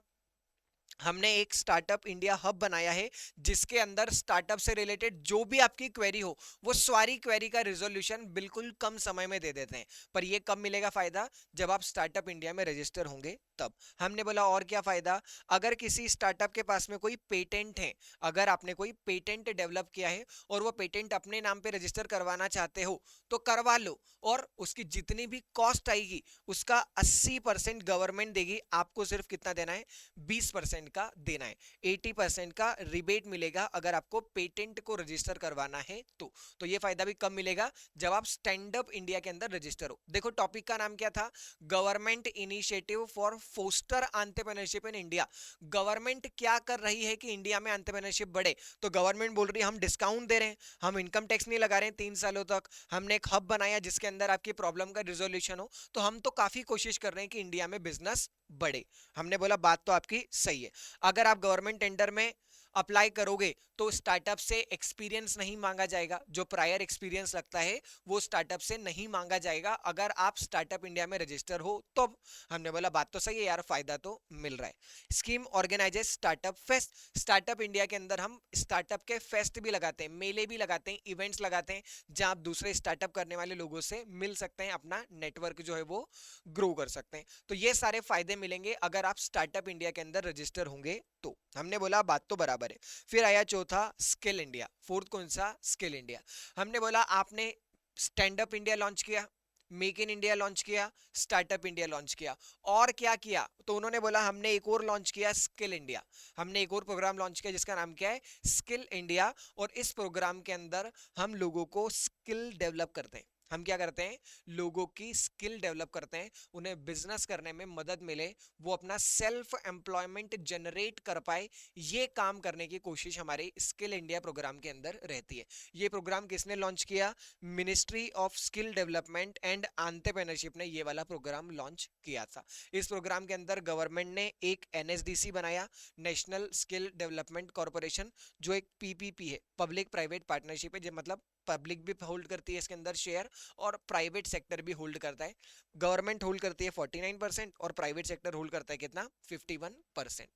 हमने एक स्टार्टअप इंडिया हब बनाया है जिसके अंदर स्टार्टअप से रिलेटेड जो भी आपकी क्वेरी हो वो सारी क्वेरी का रिजोल्यूशन बिल्कुल कम समय में दे देते हैं। पर ये कब मिलेगा फायदा? जब आप स्टार्टअप इंडिया में रजिस्टर होंगे तब। हमने बोला और क्या फायदा? अगर किसी स्टार्टअप के पास में कोई पेटेंट है, अगर आपने कोई पेटेंट डेवलप किया है और वो पेटेंट अपने नाम पे रजिस्टर करवाना चाहते हो तो करवा लो, और उसकी जितनी भी कॉस्ट आएगी उसका 80% गवर्नमेंट देगी। आपको सिर्फ कितना देना है? 20% का देना है। 80% का रिबेट मिलेगा अगर आपको पेटेंट को रजिस्टर करवाना है तो ये फायदा भी कब मिलेगा? जब आप स्टैंड अप इंडिया के अंदर रजिस्टर हो। देखो टॉपिक का नाम क्या था? Government initiative for foster entrepreneurship in India. Government क्या कर रही है कि इंडिया में एंटरप्रेन्योरशिप बढ़े? तो गवर्नमेंट बोल रही है हम डिस्काउंट दे रहे हैं, हम इनकम टैक्स नहीं लगा रहे हैं 3 सालों तक, हमने एक हब बनाया जिसके अंदर आपकी प्रॉब्लम का रिजोल्यूशन हो, तो हम तो काफी कोशिश कर रहे हैं कि इंडिया में बिजनेस बढ़े। हमने बोला बात तो आपकी सही है। अगर आप गवर्नमेंट टेंडर में अप्लाई करोगे तो स्टार्टअप से एक्सपीरियंस नहीं मांगा जाएगा, जो प्रायर एक्सपीरियंस लगता है वो स्टार्टअप से नहीं मांगा जाएगा अगर आप स्टार्टअप इंडिया में रजिस्टर हो तो। हमने बोला बात तो सही है यार, फायदा तो मिल रहा है। Scheme organises startup fest. Startup India के अंदर हम स्टार्टअप के फेस्ट भी लगाते हैं, मेले भी लगाते हैं, इवेंट्स लगाते हैं जहां आप दूसरे स्टार्टअप करने वाले लोगों से मिल सकते हैं, अपना नेटवर्क जो है वो ग्रो कर सकते हैं। तो ये सारे फायदे मिलेंगे अगर आप स्टार्टअप इंडिया के अंदर रजिस्टर होंगे तो। हमने बोला बात तो बराबर है। फिर आया चौथा, स्किल इंडिया। फोर्थ कौन सा? Skill India. हमने बोला आपने स्टैंड अप इंडिया लॉन्च किया, मेक इन इंडिया लॉन्च किया, स्टार्टअप इंडिया लॉन्च किया, और क्या किया, तो उन्होंने बोला हमने एक और लॉन्च किया, स्किल इंडिया। हमने एक और प्रोग्राम लॉन्च किया जिसका नाम क्या है, स्किल इंडिया। और इस प्रोग्राम के अंदर हम लोगों को स्किल डेवलप करते हैं। हम क्या करते हैं, लोगों की स्किल डेवलप करते हैं, उन्हें बिजनेस करने में मदद मिले, वो अपना सेल्फ एम्प्लॉयमेंट जनरेट कर पाए, ये काम करने की कोशिश हमारे स्किल इंडिया प्रोग्राम के अंदर रहती है। ये प्रोग्राम किसने लॉन्च किया, ministry of skill development and entrepreneurship ने ये वाला प्रोग्राम लॉन्च किया था। इस प्रोग्राम के अंदर गवर्नमेंट ने एक एनएसडीसी बनाया, नेशनल स्किल डेवलपमेंट कॉर्पोरेशन, जो एक पीपीपी है, पब्लिक प्राइवेट पार्टनरशिप है, मतलब पब्लिक भी होल्ड करती है इसके अंदर शेयर और प्राइवेट सेक्टर भी होल्ड करता है। गवर्नमेंट होल्ड करती है 49% और प्राइवेट सेक्टर होल्ड करता है कितना, 51%।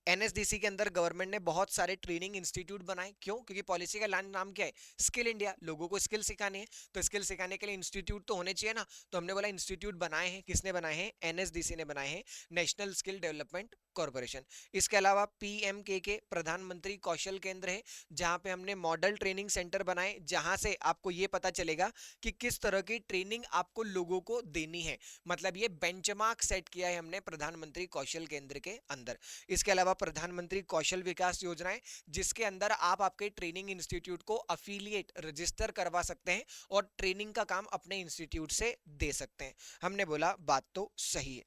एनएसडीसी के अंदर गवर्नमेंट ने बहुत सारे ट्रेनिंग इंस्टीट्यूट बनाए, क्यों, क्योंकि पॉलिसी का नाम क्या है, स्किल इंडिया, लोगों को स्किल सिखानी है, तो स्किल सिखाने के लिए इंस्टीट्यूट तो होने चाहिए ना। तो हमने बोला इंस्टीट्यूट बनाए हैं, किसने बनाए हैं, एनएसडीसी ने बनाए हैं, नेशनल स्किल डेवलपमेंट कॉर्पोरेशन। इसके अलावा पीएमकेके, प्रधानमंत्री कौशल केंद्र है, जहां पे हमने मॉडल ट्रेनिंग सेंटर बनाए, जहां से आपको ये पता चलेगा कि किस तरह की ट्रेनिंग आपको लोगों को देनी है, मतलब ये बेंचमार्क सेट किया है हमने प्रधानमंत्री कौशल केंद्र के अंदर। इसके अलावा प्रधानमंत्री कौशल विकास योजनाएं, जिसके अंदर आप आपके ट्रेनिंग इंस्टीट्यूट को अफिलिएट रजिस्टर करवा सकते हैं और ट्रेनिंग का काम अपने इंस्टीट्यूट से दे सकते हैं। हमने बोला बात तो सही है।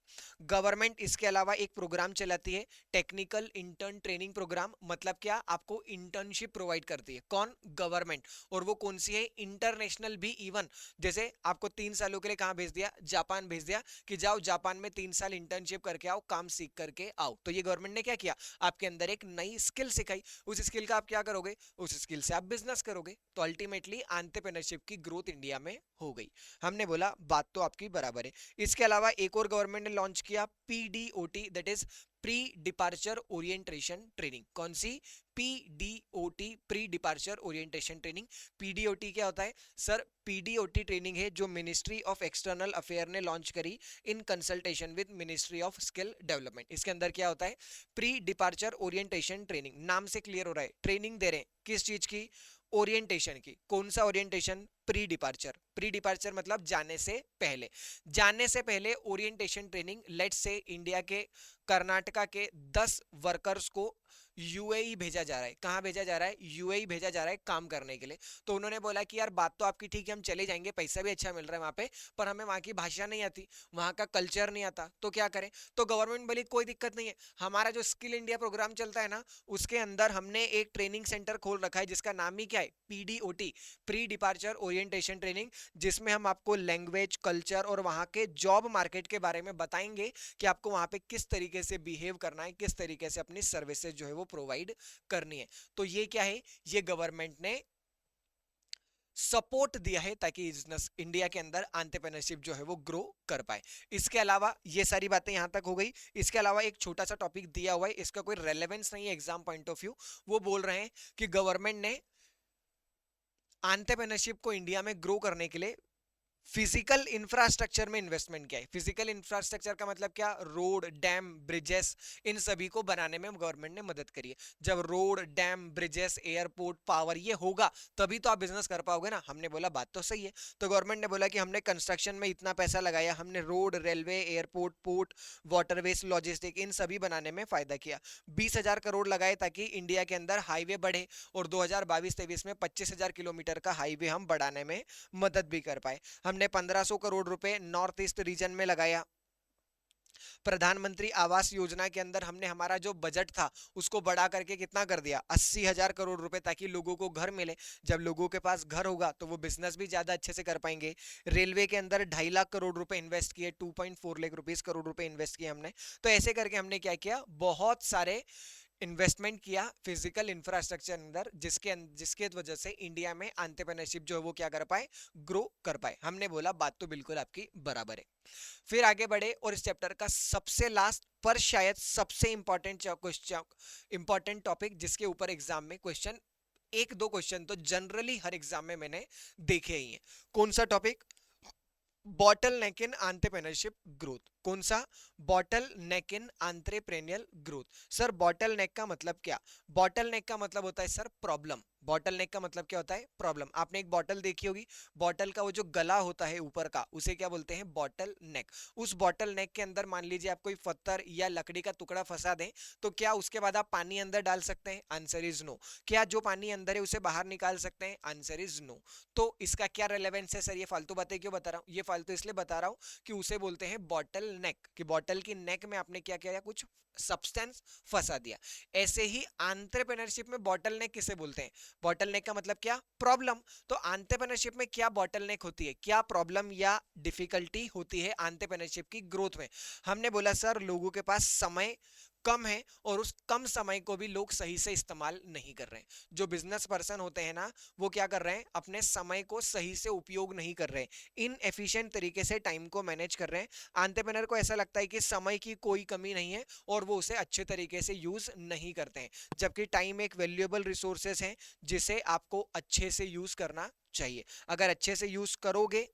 गवर्नमेंट इसके अलावा एक प्रोग्राम चलाती है, टेक्निकल इंटर्न ट्रेनिंग प्रोग्राम, मतलब क्या, आपको इंटर्नशिप प्रोवाइड करती है, कौन, गवर्नमेंट। और वो कौन सी है, इंटरनेशनल भी, इवन जैसे आपको 3 सालों के लिए कहां भेज दिया, जापान भेज दिया, कि जाओ जापान में 3 साल इंटर्नशिप करके आओ, काम सीख करके आओ। तो ये गवर्नमेंट ने क्या किया, आपके अंदर एक नई स्किल सिखाई, उस स्किल का आप क्या करोगे, उस स्किल से आप बिजनेस करोगे, तो अल्टीमेटली एंटरप्रेन्योरशिप की ग्रोथ इंडिया में हो गई। हमने बोला बात तो आपकी बराबर है। इसके अलावा एक और गवर्नमेंट ने लॉन्च किया, PDOT, that is pre departure orientation training. कौन सी, PDOT, pre departure orientation training. PDOT क्या होता है सर, पीडीओटी ट्रेनिंग है जो मिनिस्ट्री ऑफ एक्सटर्नल अफेयर ने लॉन्च करी in consultation with ministry of skill development. इसके अंदर क्या होता है, प्री डिपार्चर ओरिएंटेशन ट्रेनिंग, नाम से क्लियर हो रहा है, ट्रेनिंग दे रहे हैं किस चीज की, ओरिएंटेशन की। कौन सा orientation, pre departure. Pre departure मतलब जाने से पहले, जाने से पहले orientation training. Let's say India के कर्नाटका के 10 वर्कर्स को यूएई भेजा जा रहा है, कहां भेजा जा रहा है, यूएई भेजा जा रहा है काम करने के लिए। तो उन्होंने बोला कि यार बात तो आपकी ठीक है, हम चले जाएंगे, पैसा भी अच्छा मिल रहा है वहां पे, पर हमें वहां की भाषा नहीं आती, वहां का कल्चर नहीं आता, तो क्या करें। तो गवर्नमेंट बोली कोई दिक्कत नहीं है, हमारा जो स्किल इंडिया प्रोग्राम चलता है ना, उसके अंदर हमने एक ट्रेनिंग सेंटर खोल रखा है जिसका नाम ही क्या है, पीडीओटी, प्री डिपार्चर ओरिएंटेशन ट्रेनिंग, जिसमें हम आपको लैंग्वेज, कल्चर और वहां के जॉब मार्केट के बारे में बताएंगे कि आपको वहां पे किस तरीके से बिहेव करना है, किस तरीके से अपनी सर्विसेज जो है वो प्रोवाइड करनी है। तो ये क्या है, ये गवर्नमेंट ने सपोर्ट दिया है ताकि बिजनेस इंडिया के अंदर एंटरप्रेन्योरशिप जो है वो ग्रो कर पाए। इसके अलावा ये सारी बातें यहां तक हो गई। इसके अलावा एक छोटा सा टॉपिक दिया हुआ है, इसका कोई रेलेवेंस नहीं है एग्जाम पॉइंट ऑफ व्यू। वो बोल रहे हैं कि गवर्नमेंट ने एंटरप्रेन्योरशिप को इंडिया में ग्रो करने के लिए फिजिकल इंफ्रास्ट्रक्चर में इन्वेस्टमेंट किया है। फिजिकल इंफ्रास्ट्रक्चर का मतलब क्या, रोड, डैम, ब्रिजेस, इन सभी को बनाने में गवर्नमेंट ने मदद करी है। जब road, dam, bridges, airport, power ये होगा तभी तो आप बिजनेस कर पाओगे ना। हमने बोला बात तो सही है। तो गवर्नमेंट ने बोला कि हमने कंस्ट्रक्शन में इतना पैसा लगाया, हमने road, railway, airport, port, waterways, logistic, इन सभी बनाने में फायदा किया। 20,000 करोड़ लगाए ताकि इंडिया के अंदर हाईवे बढ़े और 2022-23 में 25,000 किलोमीटर का हाईवे हम बढ़ाने में मदद भी कर पाए। हमने 1500 करोड़ रुपए नॉर्थ ईस्ट रीजन में लगाया। प्रधानमंत्री आवास योजना के अंदर हमने हमारा जो बजट था उसको बढ़ा करके कितना कर दिया, 80,000 करोड़ रुपए, ताकि लोगों को घर मिले। जब लोगों के पास घर होगा तो वो बिजनेस भी ज्यादा अच्छे से कर पाएंगे। रेलवे के अंदर 2.5 लाख करोड़ रुपए इन्वेस्ट किए, 2.4 लाख रुपीस करोड़ रुपए इन्वेस्ट किए हमने। तो ऐसे करके हमने क्या किया, बहुत सारे इन्वेस्टमेंट किया फिजिकल इंफ्रास्ट्रक्चर अंदर, जिसके वजह से इंडिया में एंटरप्रेन्योरशिप जो है वो क्या कर पाए, ग्रो कर पाए। हमने बोला बात तो बिल्कुल आपकी बराबर है। फिर आगे बढ़े और इस चैप्टर का सबसे लास्ट पर शायद सबसे इंपॉर्टेंट टॉपिक, जिसके ऊपर एग्जाम में क्वेश्चन, एक दो क्वेश्चन तो जनरली हर एग्जाम में मैंने देखे ही हैं। कौन सा topic, bottle neck in entrepreneurship growth. कौन सा? Bottle neck in entrepreneurial growth. Sir bottle neck का मतलब क्या? बॉटल नेक का मतलब होता है सर प्रॉब्लम। बॉटल नेक का मतलब क्या होता है? प्रॉब्लम। आपने एक बॉटल देखी होगी, बॉटल का वो जो गला होता है ऊपर का, उसे क्या बोलते हैं? बॉटल नेक। उस बॉटल नेक के अंदर मान लीजिए आप कोई पत्थर या लकड़ी का टुकड़ा फंसा दें, तो क्या उसके बाद आप पानी अंदर डाल सकते हैं? Answer is no. क्या जो पानी अंदर है उसे बाहर निकाल सकते हैं? Answer is no. तो इसका क्या रेलेवेंस है सर? ये फालतू बातें क्यों बता रहा हूँ? ये फालतू इसलिए बता रहा हूँ कि उसे बोलते हैं बॉटल नेक, कि बॉटल की नेक में आपने क्या किया? कुछ सब्सटेंस फंसा दिया। ऐसे ही एंटरप्रेन्योरशिप में बॉटल नेक किसे बोलते हैं? बॉटल नेक का मतलब क्या? प्रॉब्लम। तो एंटरप्रेन्योरशिप में क्या बॉटल नेक होती है, क्या प्रॉब्लम या डिफिकल्टी होती है एंटरप्रेन्योरशिप की ग्रोथ में? हमने बोला सर लोगों के पास समय कम है और उस कम समय को भी लोग सही से इस्तेमाल नहीं कर रहे हैं। जो बिजनेस पर्सन होते हैं ना, वो क्या कर रहे हैं? अपने समय को सही से उपयोग नहीं कर रहे हैं, इन एफिशिएंट तरीके से टाइम को मैनेज कर रहे हैं। एंटरप्रेन्योर को ऐसा लगता है कि समय की कोई कमी नहीं है और वो उसे अच्छे तरीके से यूज नहीं करते हैं, जबकि टाइम एक वैल्यूएबल रिसोर्सेज है जिसे आपको अच्छे से यूज करना चाहिए। अगर अच्छे से यूज करोगे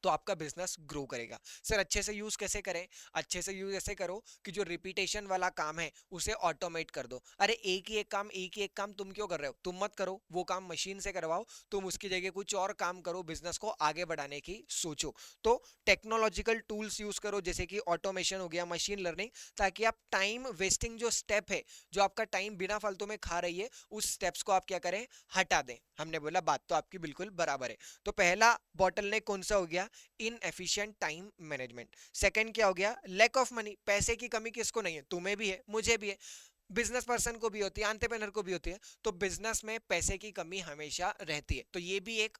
तो आपका बिजनेस ग्रो करेगा। सर अच्छे से यूज कैसे करें? अच्छे से यूज ऐसे करो कि जो रिपीटेशन वाला काम है उसे ऑटोमेट कर दो। अरे एक ही एक काम तुम क्यों कर रहे हो? तुम मत करो, वो काम मशीन से करवाओ, तुम उसकी जगह कुछ और काम करो, बिजनेस को आगे बढ़ाने की सोचो। तो टेक्नोलॉजिकल टूल्स यूज करो, जैसे कि ऑटोमेशन हो गया, मशीन लर्निंग, ताकि आप टाइम वेस्टिंग जो स्टेप है, जो आपका टाइम बिना फालतू में खा रही है, उस स्टेप्स को आप क्या करें? हटा दें। हमने बोला बात तो आपकी बिल्कुल बराबर है। तो पहला बॉटलनेक कौन सा हो गया? Inefficient time management. सेकंड क्या हो गया? Lack of money. पैसे की कमी किसको नहीं है? तुम्हें भी है, मुझे भी है, बिजनेस पर्सन को भी होती है, एंटरप्रेन्योर को भी होती है। तो बिजनेस में पैसे की कमी हमेशा रहती है, तो ये भी एक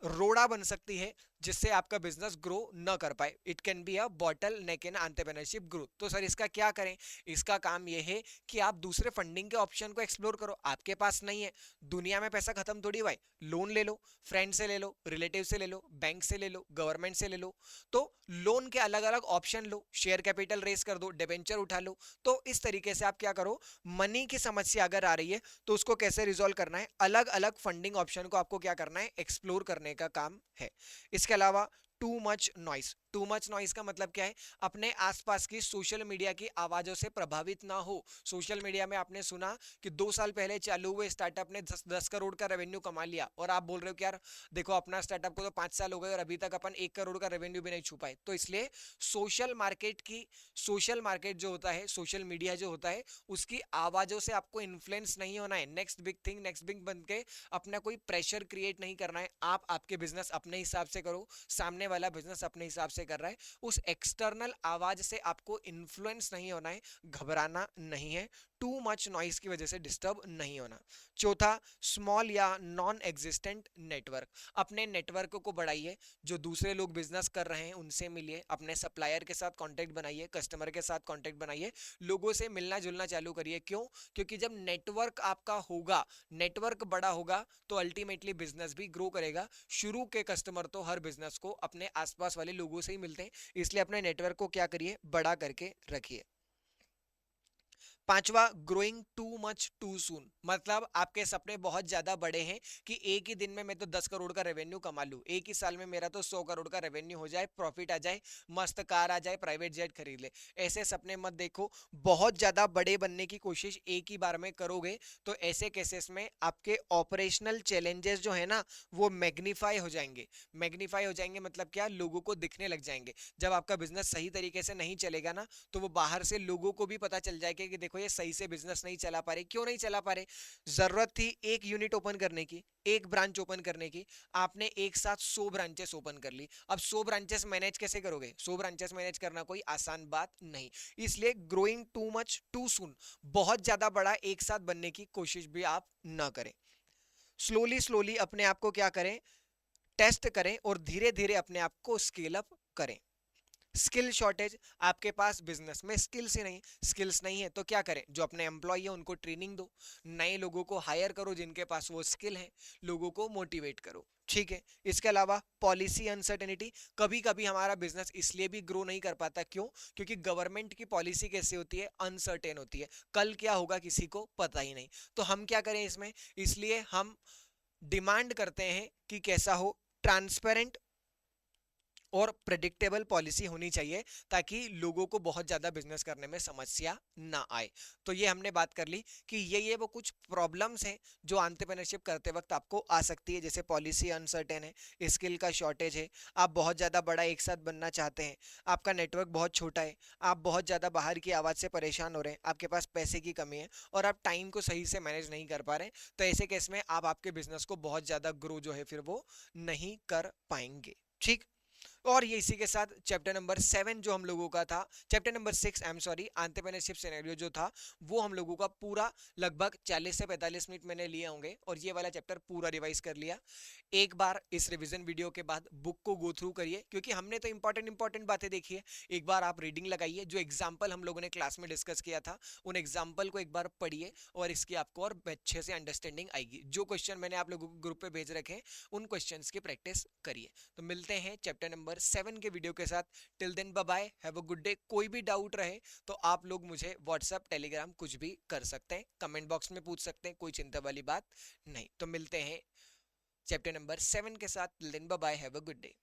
रोड़ा बन सकती है जिससे आपका बिजनेस ग्रो न कर पाए। It can be a bottle neck in entrepreneurship growth. तो सर इसका क्या करें? इसका काम यह है कि आप दूसरे फंडिंग के ऑप्शन को एक्सप्लोर करो। आपके पास नहीं है, दुनिया में पैसा खत्म थोड़ी भाई, लोन ले लो, फ्रेंड से ले लो, रिलेटिव से ले लो, बैंक से ले लो, गवर्नमेंट से ले लो। तो लोन के अलग अलग ऑप्शन लो, शेयर कैपिटल रेस कर दो, डिबेंचर उठा लो। तो इस तरीके से आप क्या करो? मनी की समस्या अगर आ रही है तो उसको कैसे रिजॉल्व करना है, अलग अलग फंडिंग ऑप्शन को आपको क्या करना है? एक्सप्लोर करने का काम है। इसके अलावा too much noise. Too much noise का मतलब क्या है? अपने आसपास की सोशल मीडिया की आवाजों से प्रभावित ना हो। सोशल मीडिया में आपने सुना कि 2 साल पहले चालू हुए स्टार्टअप ने 10 करोड़ का रेवेन्यू कमा लिया, और आप बोल रहे हो कि यार देखो अपना स्टार्टअप को तो 5 साल हो गए और अभी तक अपन 1 करोड़ का रेवेन्यू भी नहीं छू पाए। तो इसलिए सोशल मार्केट जो होता है, सोशल मीडिया जो होता है, उसकी आवाजों से आपको इन्फ्लुएंस नहीं होना है। Next big thing, next big बन के अपना कोई प्रेशर क्रिएट नहीं करना है। आप आपके बिजनेस अपने हिसाब से करो, सामने वाला बिजनेस अपने हिसाब से कर रहा है, उस एक्सटर्नल आवाज से आपको इन्फ्लुएंस नहीं होना है, घबराना नहीं है, टू मच नॉइस की वजह से डिस्टर्ब नहीं होना। चौथा, स्मॉल या नॉन एग्जिस्टेंट नेटवर्क। अपने नेटवर्क को बढ़ाइए, जो दूसरे लोग बिजनेस कर रहे हैं उनसे मिलिए, अपने सप्लायर के साथ कांटेक्ट बनाइए, कस्टमर के साथ कांटेक्ट बनाइए, लोगों से मिलना जुलना चालू करिए। क्यों? क्योंकि जब नेटवर्क आपका होगा, नेटवर्क बड़ा होगा, तो अल्टीमेटली बिजनेस भी ग्रो करेगा। शुरू के कस्टमर तो हर बिजनेस को अपने आसपास वाले लोगों से ही मिलते हैं, इसलिए अपने नेटवर्क को क्या करिए? बड़ा करके रखिए। पांचवा, growing too much too soon. मतलब आपके सपने बहुत ज्यादा बड़े हैं कि एक ही दिन में मैं तो 10 करोड़ का रेवेन्यू कमा लूं, एक ही साल में मेरा तो 100 करोड़ का रेवेन्यू हो जाए, प्रॉफिट आ जाए, मस्त कार आ जाए, प्राइवेट जेट खरीद ले। ऐसे सपने मत देखो। बहुत ज्यादा बड़े बनने की कोशिश एक ही बार में करोगे तो ऐसे केसेस में आपके ऑपरेशनल चैलेंजेस जो है ना, वो मैग्नीफाई हो जाएंगे। मैग्नीफाई हो जाएंगे मतलब क्या? लोगों को दिखने लग जाएंगे। जब आपका बिजनेस सही तरीके से नहीं चलेगा ना, तो वो बाहर से लोगों को भी पता चल जाएगा कि देखो ये सही से बिजनेस नहीं चला पा रहे। क्यों नहीं चला पा रहे? जरूरत थी एक यूनिट ओपन करने की, एक ब्रांच ओपन करने की, आपने एक साथ 100 ब्रांचेस ओपन कर ली। अब 100 ब्रांचेस मैनेज कैसे करोगे? 100 ब्रांचेस मैनेज करना कोई आसान बात नहीं। इसलिए growing too much too soon, बहुत ज्यादा बड़ा एक साथ बनने की कोशिश भी आप ना करें। स्लोली स्लोली अपने आप को क्या करें? टेस्ट करें और धीरे धीरे अपने आप को स्केल अप करें। Skill shortage. आपके पास बिजनेस में स्किल्स नहीं है तो क्या करें? जो अपने एम्प्लॉय है उनको ट्रेनिंग दो, नए लोगों को हायर करो जिनके पास वो स्किल है, लोगों को मोटिवेट करो। ठीक है। इसके अलावा पॉलिसी अनसर्टेनिटी। कभी कभी हमारा बिजनेस इसलिए भी ग्रो नहीं कर पाता, क्यों? क्योंकि गवर्नमेंट की पॉलिसी कैसी होती है? अनसर्टेन होती है, कल क्या होगा किसी को पता ही नहीं। तो हम क्या करें इसमें? इसलिए हम डिमांड करते हैं कि कैसा हो? ट्रांसपेरेंट और प्रेडिक्टेबल पॉलिसी होनी चाहिए ताकि लोगों को बहुत ज़्यादा बिजनेस करने में समस्या ना आए। तो ये हमने बात कर ली कि ये वो कुछ प्रॉब्लम्स हैं जो एंटरप्रेन्योरशिप करते वक्त आपको आ सकती है, जैसे पॉलिसी अनसर्टेन है, स्किल का शॉर्टेज है, आप बहुत ज़्यादा बड़ा एक साथ बनना चाहते हैं, आपका नेटवर्क बहुत छोटा है, आप बहुत ज़्यादा बाहर की आवाज़ से परेशान हो रहे हैं, आपके पास पैसे की कमी है और आप टाइम को सही से मैनेज नहीं कर पा रहे हैं, तो ऐसे केस में आप आपके बिजनेस को बहुत ज़्यादा ग्रो जो है फिर वो नहीं कर पाएंगे। ठीक। और ये इसी के साथ चैप्टर नंबर 7 जो हम लोगों का था, chapter number 6 I am sorry, entrepreneurship scenario जो था वो हम लोगों का पूरा लगभग 40 से 45 मिनट मैंने लिए होंगे और ये वाला चैप्टर पूरा रिवाइज कर लिया। एक बार इस रिवीजन वीडियो के बाद बुक को गो थ्रू करिए क्योंकि हमने तो इंपॉर्टेंट बातें देखी है। एक बार आप रीडिंग लगाइए, जो एग्जाम्पल हम लोगों ने क्लास में डिस्कस किया था उन एग्जाम्पल को एक बार पढ़िए और इसकी आपको और अच्छे से अंडरस्टैंडिंग आएगी। जो क्वेश्चन मैंने आप लोगों को ग्रुप पे भेज रखे हैं उन क्वेश्चंस की प्रैक्टिस करिए। तो मिलते हैं चैप्टर नंबर 7 के वीडियो के साथ। Till then bye bye, have a good day. कोई भी डाउट रहे तो आप लोग मुझे व्हाट्सएप टेलीग्राम कुछ भी कर सकते हैं, कमेंट बॉक्स में पूछ सकते हैं, कोई चिंता वाली बात नहीं। तो मिलते हैं चैप्टर नंबर 7 के साथ। Till then bye bye, have a good day.